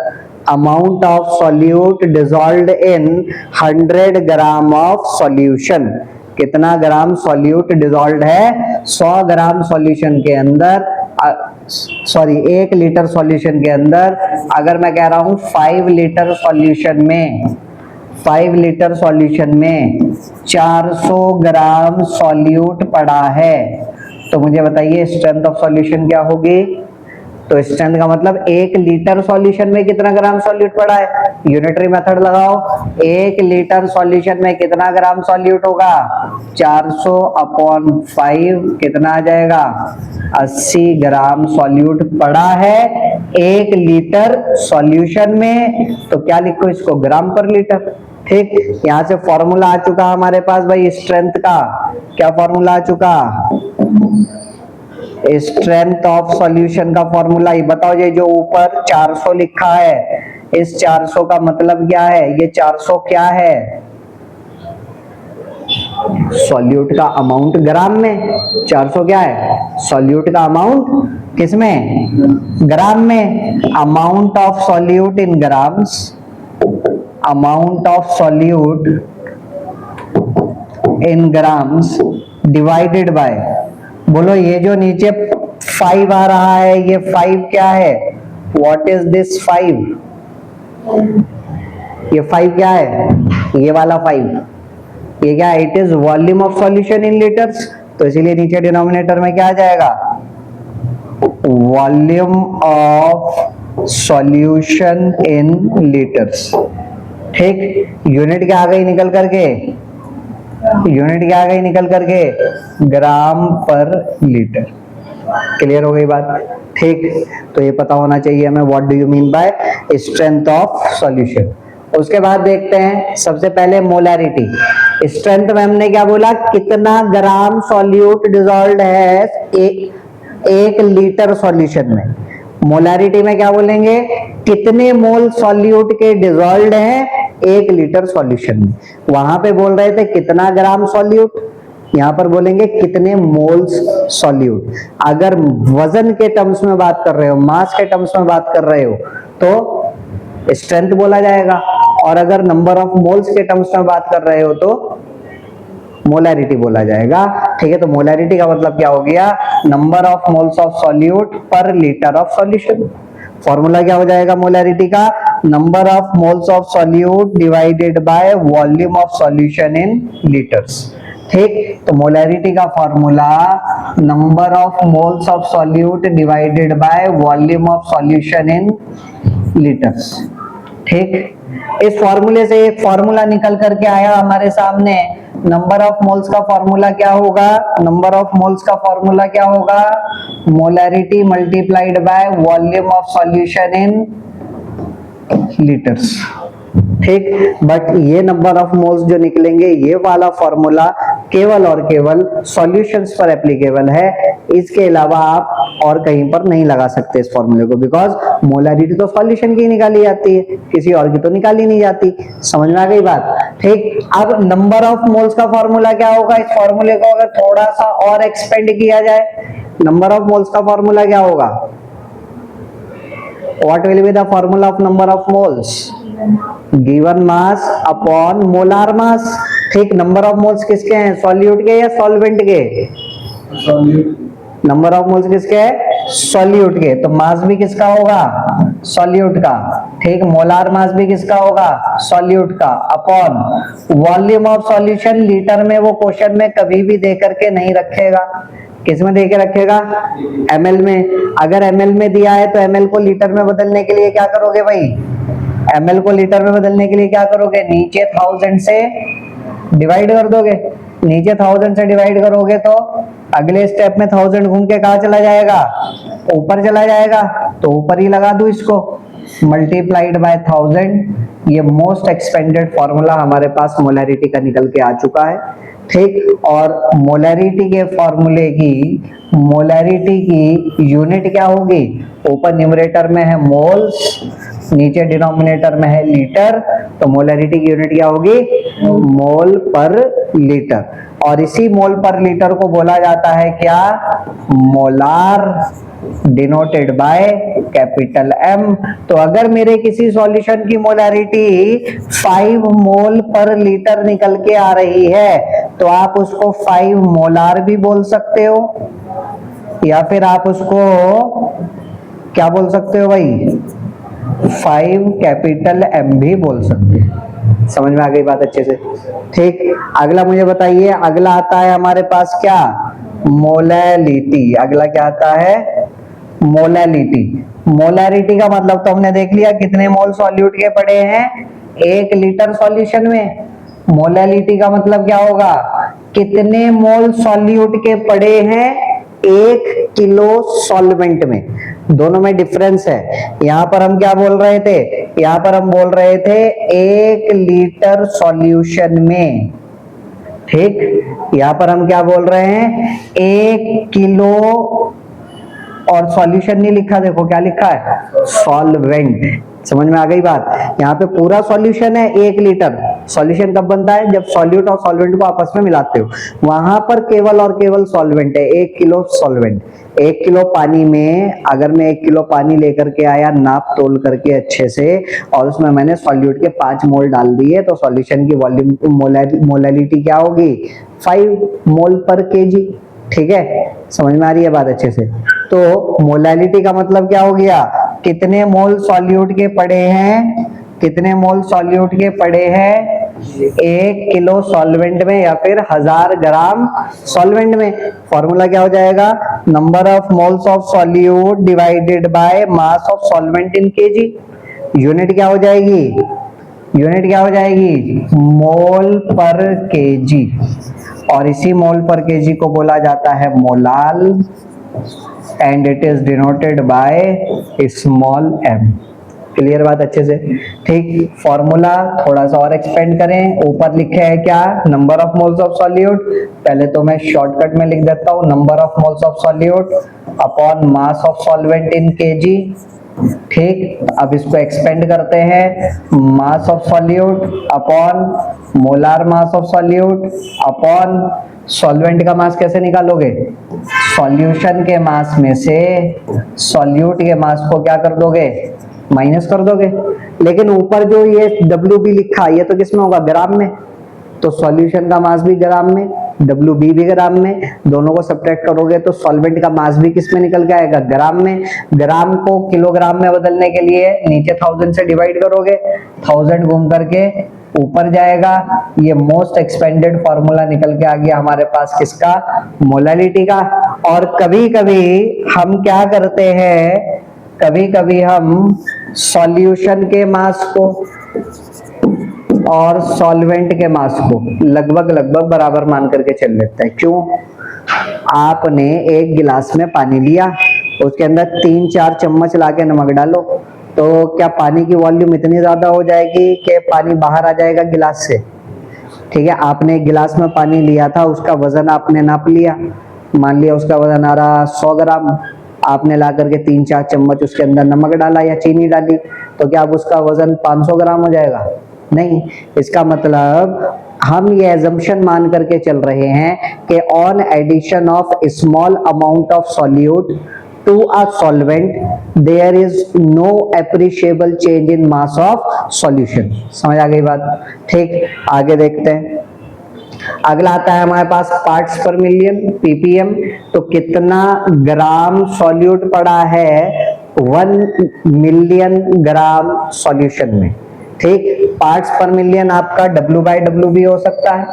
Amount of solute dissolved in 100 gram of solution. कितना ग्राम सॉल्यूट डिसॉल्व्ड है 100 ग्राम सॉल्यूशन के अंदर, सॉरी 1 लीटर सॉल्यूशन के अंदर। अगर मैं कह रहा हूं 5 लीटर सॉल्यूशन में 400 ग्राम सॉल्यूट पड़ा है, तो मुझे बताइए स्ट्रेंथ ऑफ सॉल्यूशन क्या होगी? तो स्ट्रेंथ का मतलब 1 लीटर सॉल्यूशन में कितना ग्राम सॉल्यूट पड़ा है। यूनिटरी मेथड लगाओ, 1 लीटर सॉल्यूशन में कितना ग्राम सॉल्यूट होगा? 400 अपॉन 5 कितना आ जाएगा? 80 ग्राम सॉल्यूट पड़ा है 1 लीटर सॉल्यूशन में। तो क्या लिखो इसको? ग्राम पर लीटर। ठीक, यहां से फॉर्मूला आ चुका हमारे पास भाई स्ट्रेंथ का। क्या फॉर्मूला आ चुका? स्ट्रेंथ ऑफ सॉल्यूशन का फॉर्मूला। ये बताओ, ये जो ऊपर 400 लिखा है, इस 400 का मतलब क्या है? ये 400 क्या है? सॉल्यूट का अमाउंट ग्राम में। 400 क्या है? सॉल्यूट का अमाउंट किसमें? ग्राम में। Amount of solute in grams, amount of solute in grams divided by, बोलो ये जो नीचे 5 आ रहा है, ये 5 क्या है? What is this 5? ये 5 क्या है? ये वाला 5 ये क्या है? It is volume of solution in litres. तो इसीलिए नीचे डिनोमिनेटर में क्या आ जाएगा? Volume of solution in litres. ठीक, यूनिट क्या आ गई निकल करके? यूनिट क्या आ गई निकल करके? ग्राम पर लीटर। क्लियर हो गई बात? ठीक, तो ये पता होना चाहिए हमें what do you mean bye strength of solution. उसके बाद देखते हैं सबसे पहले मोलैरिटी। स्ट्रेंथ में हमने क्या बोला? कितना ग्राम सॉल्यूट डिसॉल्व्ड है 1 लीटर सॉल्यूशन में। मोलैरिटी में क्या बोलेंगे? कितने मोल सॉल्यूट के डिसॉल्व्ड हैं 1 लीटर सॉल्यूशन में। वहां पे बोल रहे थे कितना ग्राम सॉल्यूट, यहां पर बोलेंगे कितने मोल्स सॉल्यूट। अगर वजन के टर्म्स में बात कर रहे हो, मास के टर्म्स में बात कर रहे हो, तो स्ट्रेंथ बोला जाएगा, और अगर नंबर ऑफ मोल्स के टर्म्स में बात कर रहे हो तो मोलैरिटी बोला जाएगा। ठीक है, तो मोलैरिटी का मतलब क्या हो गया? Number of moles of solute पर लीटर ऑफ सॉल्यूशन। फॉर्मूला क्या हो जाएगा मोलैरिटी का? Number of moles of solute divided by volume of solution in litres. ठीक, तो मोलैरिटी का formula number of moles of solute divided by volume of solution in litres. ठीक, इस फॉर्मूले से एक फॉर्मूला निकल करके आया हमारे सामने। नंबर ऑफ मोल्स का फॉर्मूला क्या होगा? नंबर ऑफ मोल्स का फॉर्मूला क्या होगा? Molarity multiplied by volume of solution in litres. ठीक, बट ये नंबर ऑफ मोल्स जो निकलेंगे, ये वाला फॉर्मूला केवल और केवल सॉल्यूशंस पर एप्लीकेबल है। इसके अलावा आप और कहीं पर नहीं लगा सकते इस फॉर्मूले को, बिकॉज मोलैरिटी तो सॉल्यूशन की निकाली जाती है, किसी और की तो निकाली नहीं जाती। समझ में आ गई बात? ठीक, अब नंबर ऑफ मोल्स का फॉर्मूला क्या होगा? इस फॉर्मूले को अगर थोड़ा सा और एक्सपेंड किया जाए, नंबर ऑफ मोल्स का फॉर्मूला क्या होगा? What will be the formula of number of moles? Given mass upon molar mass. ठीक, नंबर ऑफ मोल्स किसके हैं, सॉल्यूट के या सॉल्वेंट के? नंबर ऑफ मोल्स किसके हैं, सॉल्यूट के, तो मास भी किसका होगा, सॉल्यूट का। ठीक, मोलार मास भी किसका होगा, सॉल्यूट का, upon volume of solution. Litre में वो क्वेश्चन में कभी भी दे करके नहीं रखेगा, किसमें दे के रखेगा, ml में। अगर ml में दिया है तो ml को लीटर में बदलने के लिए क्या करोगे भाई, ml को लीटर में बदलने के लिए क्या करोगे, नीचे 1000 से डिवाइड कर दोगे। नीचे 1000 से डिवाइड करोगे तो अगले स्टेप में 1000 घूम के कहाँ चला जाएगा, ऊपर चला जाएगा, तो ऊपर ही लगा दो इसको, मल्टीप्लाइड बाय 1000। ये मोस्ट एक्सपेंडेड फॉर्मूला हमारे पास मोलैरिटी का निकल के आ चुका है। ठीक, और मोलैरिटी के फॉर्मूले की, मोलैरिटी की यूनिट क्या होगी, ऊपर न्यूमरेटर में है मोल्स, नीचे डिनोमिनेटर में है लीटर, तो मोलैरिटी की यूनिट क्या होगी, मोल पर लीटर। और इसी मोल पर लीटर को बोला जाता है क्या, molar, denoted by capital M। तो अगर मेरे किसी सॉल्यूशन की मोलैरिटी 5 मोल पर लीटर निकल के आ रही है तो आप उसको 5 मोलार भी बोल सकते हो, या फिर आप उसको क्या बोल सकते हो भाई, 5 कैपिटल M भी बोल सकते हैं। समझ में आ गई बात अच्छे से। ठीक, अगला मुझे बताइए, अगला आता है हमारे पास क्या, मोलैलिटी। अगला क्या आता है, मोलैलिटी। मोलैरिटी का मतलब तो हमने देख लिया, कितने मोल सॉल्यूट के पड़े हैं 1 लीटर सॉल्यूशन में। मोलैलिटी का मतलब क्या होगा, कितने मोल सॉल्यूट के पड़े हैं 1 किलो सॉल्वेंट में। दोनों में डिफरेंस है। यहां पर हम क्या बोल रहे थे, यहां पर हम बोल रहे थे 1 लीटर सॉल्यूशन में। ठीक, यहां पर हम क्या बोल रहे हैं, 1 किलो, और सॉल्यूशन नहीं लिखा, देखो क्या लिखा है, सॉल्वेंट। समझ में आ गई बात। यहाँ पे पूरा सॉल्यूशन है 1 लीटर। सॉल्यूशन कब बनता है, जब सॉल्यूट और सॉल्वेंट को आपस में मिलाते हो। वहां पर केवल और केवल सॉल्वेंट है, 1 किलो सॉल्वेंट। 1 किलो पानी में अगर मैं 1 किलो पानी लेकर के आया, नाप तोल करके अच्छे से, और उसमें मैंने सॉल्यूट के 5 मोल डाल दिए, तो सॉल्यूशन की वॉल्यूम मोलैलिटी क्या होगी, 5 मोल पर केजी। ठीक है, समझ में आ रही है बात अच्छे से। तो मोलैलिटी का मतलब क्या हो गया, कितने मोल सॉल्यूट के पड़े हैं, कितने मोल सॉल्यूट के पड़े हैं 1 किलो सॉल्वेंट में या फिर 1000 ग्राम सॉल्वेंट में। फॉर्मूला क्या हो जाएगा, number of moles of solute divided by mass of solvent in KG. Unit क्या हो जाएगी, यूनिट क्या हो जाएगी, मोल पर केजी। और इसी मोल पर केजी को बोला जाता है molal, and it is denoted by small m। Clear बात अच्छे से। ठीक, फॉर्मूला थोड़ा सा और एक्सपेंड करें। ऊपर लिखे है क्या, number of moles of solute. पहले तो मैं शॉर्टकट में लिख देता हूं, number of moles of solute upon mass of solvent in KG. ठीक, अब इसको एक्सपेंड करते हैं, मास of solute upon molar mass of solute upon solvent का मास कैसे निकालोगे, सॉल्यूशन के मास में से सॉल्यूट के मास को क्या कर दोगे, माइनस कर दोगे। लेकिन ऊपर जो ये WB लिखा, ये तो किसमें होगा, ग्राम में। तो सॉल्यूशन का मास भी ग्राम में, WB भी ग्राम में, दोनों को सब्ट्रैक्ट करोगे तो सॉल्वेंट का मास भी किसमें निकल के आएगा, ग्राम में। ग्राम को किलोग्राम में बदलने के लिए नीचे 1000 से डिवाइड करोगे, 1000 घूम करके ऊपर जाएगा। ये मोस्ट एक्सपेंडेड फॉर्मूला निकल के आ गया हमारे पास, किसका, मोलैलिटी का। और कभी कभी हम क्या करते हैं, कभी कभी हम सॉल्यूशन के मास को और सॉल्वेंट के मास को लगभग बराबर मान करके चल लेते हैं। क्यों, आपने एक गिलास में पानी लिया, उसके अंदर 3-4 चम्मच लाके नमक डालो, तो क्या पानी की वॉल्यूम इतनी ज्यादा हो जाएगी कि पानी बाहर आ जाएगा गिलास से। ठीक है, आपने एक गिलास में पानी लिया था, उसका वजन आपने नाप लिया, मान लिया उसका वजन आ रहा 100 ग्राम। आपने ला करके 3-4 चम्मच उसके अंदर नमक डाला या चीनी डाली, तो क्या अब उसका वजन 500 ग्राम हो जाएगा, नहीं। इसका मतलब हम ये एजम्पशन मान करके चल रहे हैं कि on addition of small amount of solute to a solvent, there is no appreciable change in mass of solution. समझ आ गई बात? ठीक, आगे देखते हैं। अगला आता है हमारे पास पार्ट्स पर मिलियन, पीपीएम। तो कितना ग्राम सॉल्यूट पड़ा है 1 मिलियन ग्राम सॉल्यूशन में। ठीक, पार्ट्स पर मिलियन आपका W/W भी हो सकता है,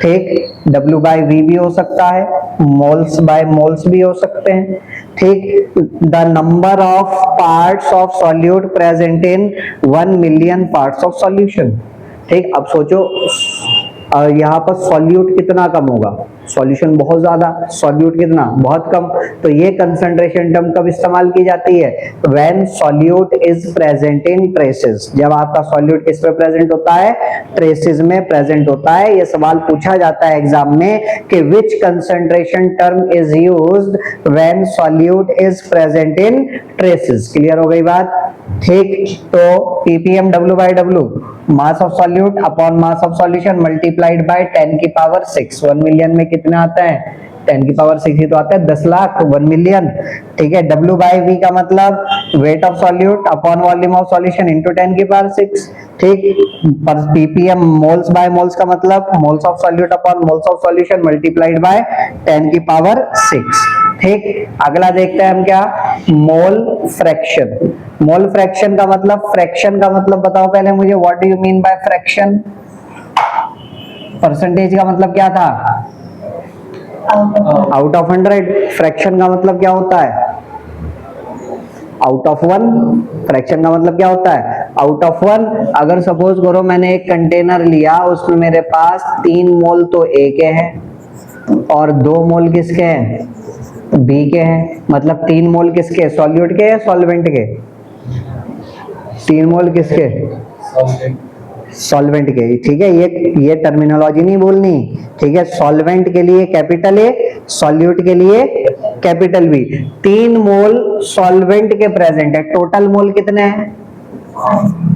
ठीक, W/V भी हो सकता है, मोल्स बाय मोल्स भी हो सकते हैं। ठीक, the number of parts of solute present in 1 million parts of solution. ठीक, अब सोचो यहाँ पर सॉल्यूट कितना कम होगा, सॉल्यूशन बहुत ज्यादा, सॉल्यूट कितना बहुत कम। तो ये कंसंट्रेशन टर्म कब इस्तेमाल की जाती है? When solute is present in traces. जब आपका सॉल्यूट किस पे प्रेजेंट होता है? ट्रेसेस में प्रेजेंट होता है। ये सवाल पूछा जाता है एग्जाम में कि which concentration term is used when solute is present in traces. Clear हो गई बात? ठीक, तो ppm W/W mass of solute upon mass of solution multiplied by 10 की पावर 6। 1 मिलियन में कितना आता है? 10 की पावर 6 ही तो आता है, 10 लाख 1 मिलियन। ठीक है, W/V का मतलब weight of solute upon volume of solution into 10 की पावर 6। ठीक, पर ppm मोल्स बाय मोल्स का मतलब moles of solute upon moles of solution multiplied by 10 की पावर 6। ठीक, अगला देखते हैं हम क्या? Mole fraction. मोल फ्रैक्शन का मतलब, फ्रैक्शन का मतलब बताओ पहले मुझे, what do you mean bye fraction? Percentage का मतलब क्या था? Out of 100। फ्रैक्शन का मतलब क्या होता है? Out of 1। फ्रैक्शन का मतलब क्या होता है? Out of 1। अगर सपोज करो मैंने एक कंटेनर लिया, उसमें मेरे पास 3 मोल तो A के हैं और 2 मोल किसके हैं? B के हैं। मतलब 3 मोल किसके? सॉल्यूट के या सॉल्वेंट के? 3 मोल किसके? सॉल्वेंट के। ठीक है, ये टर्मिनोलॉजी नहीं भूलनी। ठीक है, सॉल्वेंट के लिए कैपिटल A, सॉल्यूट के लिए कैपिटल B। 3 मोल सॉल्वेंट के प्रेजेंट है। टोटल मोल कितने हैं?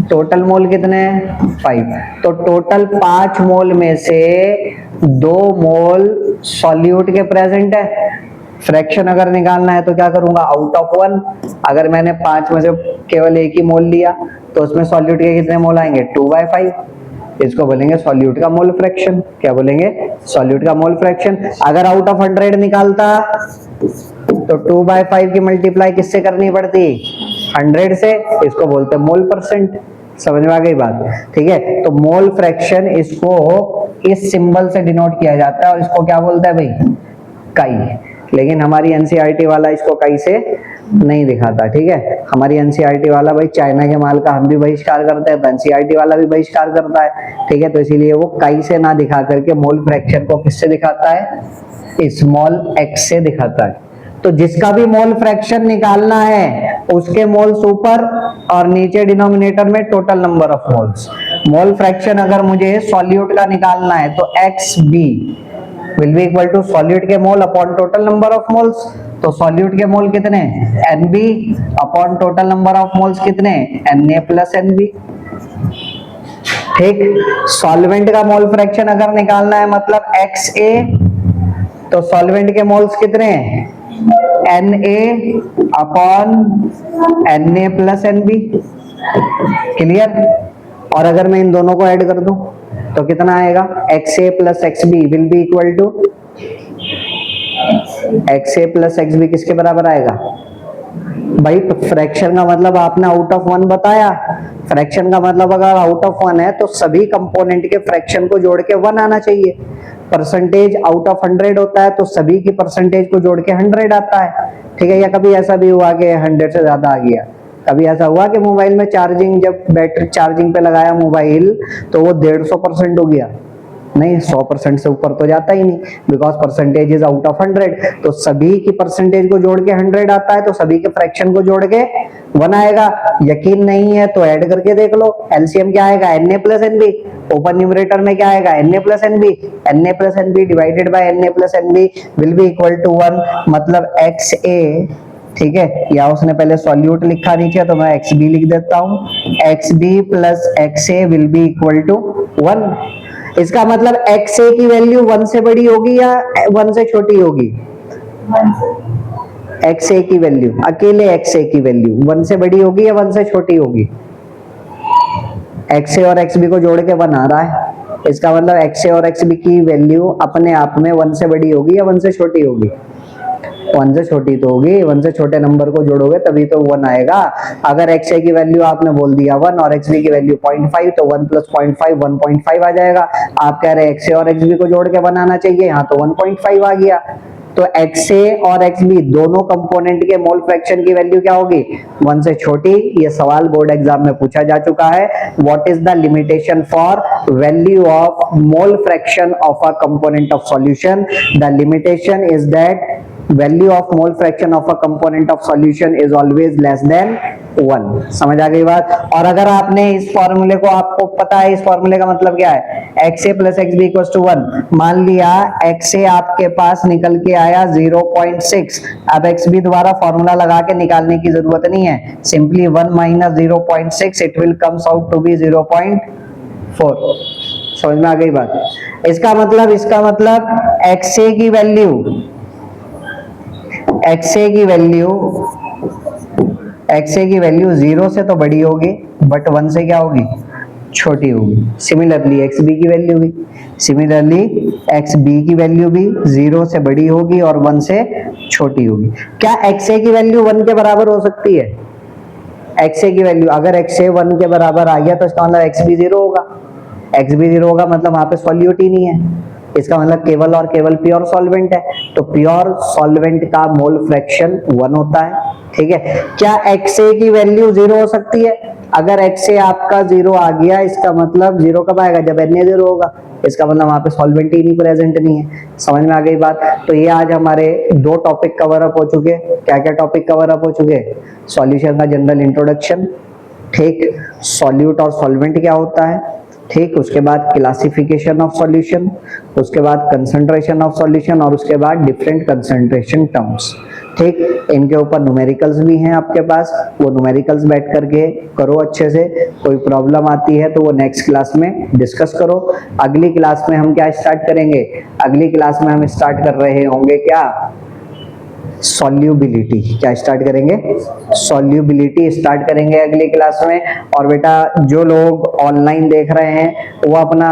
टोटल मोल कितने हैं? 5। तो टोटल 5 मोल में से 2 मोल सॉल्यूट के प्रेजेंट है। फ्रैक्शन अगर निकालना है तो क्या करूंगा? Out of 1। अगर मैंने 5 में से केवल 1 ही मोल लिया तो उसमें सॉल्यूट के कितने मोल आएंगे? 2/5। इसको बोलेंगे सॉल्यूट का मोल फ्रैक्शन। क्या बोलेंगे? सॉल्यूट का मोल फ्रैक्शन। अगर आउट ऑफ 100 निकालता तो 2/5 की मल्टीप्लाई किससे करनी पड़ती? 100 से। इसको बोलते हैं मोल परसेंट। समझ में आ गई बात? ठीक है, तो मोल फ्रैक्शन इसको इस सिंबल से डिनोट किया जाता है और इसको क्या बोलता है भाई? काई। लेकिन हमारी एनसीईआरटी वाला इसको काई से नहीं दिखाता। ठीक है, हमारी एनसीईआरटी वाला भाई चाइना के माल का हम भी बहिष्कार करते हैं तो एनसीईआरटी वाला भी बहिष्कार करता है। ठीक है, तो इसीलिए वो काई से ना दिखा करके मोल फ्रैक्शन को किससे दिखाता है? स्मॉल x से दिखाता है। तो जिसका भी मोल फ्रैक्शन निकालना है उसके मोल्स ऊपर और नीचे डिनोमिनेटर में total number of moles. Mole fraction अगर मुझे सॉल्यूट का निकालना है तो XB will be equal to solute के mole upon total number of moles. तो सॉल्यूट के मोल कितने? NB upon total number of moles कितने? Na plus NB। ठीक, सॉल्वेंट का मोल फ्रैक्शन अगर निकालना है मतलब XA, तो सॉल्वेंट के मोल्स कितने? Na upon Na plus NB। Clear? और अगर मैं इन दोनों को ऐड कर दूं तो कितना आएगा? XA plus XB will be equal to XA plus XB किसके बराबर आएगा? भाई फ्रैक्शन का मतलब आपने आउट ऑफ 1 बताया। फ्रैक्शन का मतलब अगर आउट ऑफ 1 है तो सभी कंपोनेंट के फ्रैक्शन को जोड़ के 1 आना चाहिए। परसेंटेज आउट ऑफ 100 होता है तो सभी की परसेंटेज को जोड़ के 100 आता है। ठीक है, या कभी ऐसा भी हुआ कि 100 से ज्यादा आ गया? कभी ऐसा हुआ कि मोबाइल में चार्जिंग, जब बैटरी चार्जिंग पे लगाया मोबाइल तो वो 150% हो गया? नहीं, 100% से ऊपर तो जाता ही नहीं, because percentage is out of 100। तो सभी की परसेंटेज को जोड़ के 100 आता है तो सभी के फ्रैक्शन को जोड़ के 1 आएगा। यकीन नहीं है तो ऐड करके देख लो। एलसीएम क्या आएगा? Na plus NB। Open numerator में क्या आएगा? Na plus NB। Na plus NB by बाय Na plus NB will be equal to 1। मतलब XA, ठीक है, या उसने पहले सॉल्यूट लिखा नीचे तो मैं XB लिख देता हूं। XB plus XA will be equal to 1। इसका मतलब XA की वैल्यू 1 से बड़ी होगी या 1 से छोटी होगी? एक्स ए की वैल्यू, अकेले एक्स ए की वैल्यू 1 से बड़ी होगी या 1 से छोटी होगी? एक्स ए और एक्स बी को जोड़ के 1 आ रहा है, इसका मतलब एक्स ए और एक्स बी की वैल्यू अपने आप में 1 से बड़ी होगी या 1 से छोटी होगी? 1 से छोटी तो होगी, 1 से छोटे नंबर को जोड़ोगे तभी तो 1 आएगा। अगर एक्स ए की वैल्यू आपने बोल दिया 1 और एक्स बी की वैल्यू 0.5 तो 1 प्लस 0.5 1.5 आ जाएगा। आप कह रहे हैं एक्स ए और एक्स बी को जोड़ के बनाना चाहिए, यहाँ तो 1.5 आ गया। तो एक्स ए और एक्स बी दोनों कंपोनेंट के मोल फ्रैक्शन की वैल्यू क्या होगी? 1 से छोटी। ये सवाल बोर्ड एग्जाम में पूछा जा चुका है। What is the limitation for value of mole fraction of a component of solution? The limitation is that value of mole fraction of a component of solution is always less than 1। समझ आ गई बात? और अगर आपने इस फॉर्मूले को, आपको पता है इस फॉर्मूले का मतलब क्या है, X A plus X B equal to 1। मान लिया एक्स ए आपके पास निकल के आया 0.6, अब एक्स बी दोबारा फॉर्मूला लगा के निकालने की जरूरत नहीं है, simply 1 minus 0.6 it will comes out to be 0.4। समझ में आ गई बात? इसका मतलब एक्स ए की वैल्यू, एक्स ए की वैल्यू 0 से तो बड़ी होगी बट 1 से क्या होगी? छोटी होगी। सिमिलरली एक्स बी की वैल्यू भी, एक्स बी की वैल्यू भी 0 से बड़ी होगी और 1 से छोटी होगी। क्या एक्स ए की वैल्यू 1 के बराबर हो सकती है? एक्स ए की वैल्यू अगर एक्स ए 1 के बराबर आ गया तो इसका मतलब एक्स बी 0 होगा। एक्स बी 0 होगा मतलब वहां पे सॉल्यूट ही नहीं है, इसका मतलब केवल और केवल प्योर सॉल्वेंट है। तो प्योर सॉल्वेंट का मोल फ्रैक्शन 1 होता है। ठीक है, क्या एक्स ए की वैल्यू 0 हो सकती है? अगर एक्स ए आपका 0 आ गया, इसका मतलब 0 कब आएगा? जब Na 0 होगा, इसका मतलब वहां पे सॉल्वेंट ही नहीं प्रेजेंट नहीं है। समझ में आ गई बात? तो ये आज हमारे 2 टॉपिक कवर अप हो चुके। क्या क्या टॉपिक कवर अप हो चुके? सॉल्यूशन का जनरल इंट्रोडक्शन, ठीक, सॉल्यूट और सॉल्वेंट क्या होता है, ठीक, उसके बाद क्लासिफिकेशन ऑफ सॉल्यूशन, उसके बाद कंसंट्रेशन ऑफ सॉल्यूशन और उसके बाद डिफरेंट कंसंट्रेशन टर्म्स। ठीक, इनके ऊपर न्यूमेरिकल्स भी हैं आपके पास, वो न्यूमेरिकल्स बैठ करके करो अच्छे से। कोई प्रॉब्लम आती है तो वो नेक्स्ट क्लास में डिस्कस करो। अगली क्लास में हम क्या स्टार्ट करेंगे? अगली क्लास में हम स्टार्ट कर रहे होंगे क्या? सॉल्युबिलिटी। क्या स्टार्ट करेंगे? सॉल्युबिलिटी स्टार्ट करेंगे अगली क्लास में। और बेटा जो लोग ऑनलाइन देख रहे हैं वो अपना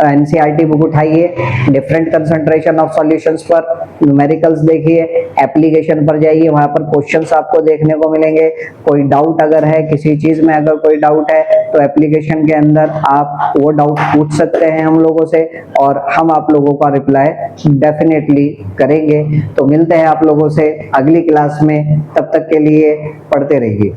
एनसीईआरटी बुक उठाइए, डिफरेंट कंसंट्रेशन ऑफ सॉल्यूशंस पर न्यूमेरिकल्स देखिए, एप्लीकेशन पर जाइए, वहां पर क्वेश्चंस आपको देखने को मिलेंगे। कोई डाउट अगर है किसी चीज में, अगर कोई डाउट है तो एप्लीकेशन के अंदर आप वो डाउट पूछ सकते हैं हम लोगों से और हम आप लोगों का रिप्लाई डेफिनेटली करेंगे। तो मिलते हैं आप लोगों से अगली क्लास में, तब तक के लिए पढ़ते रहिए।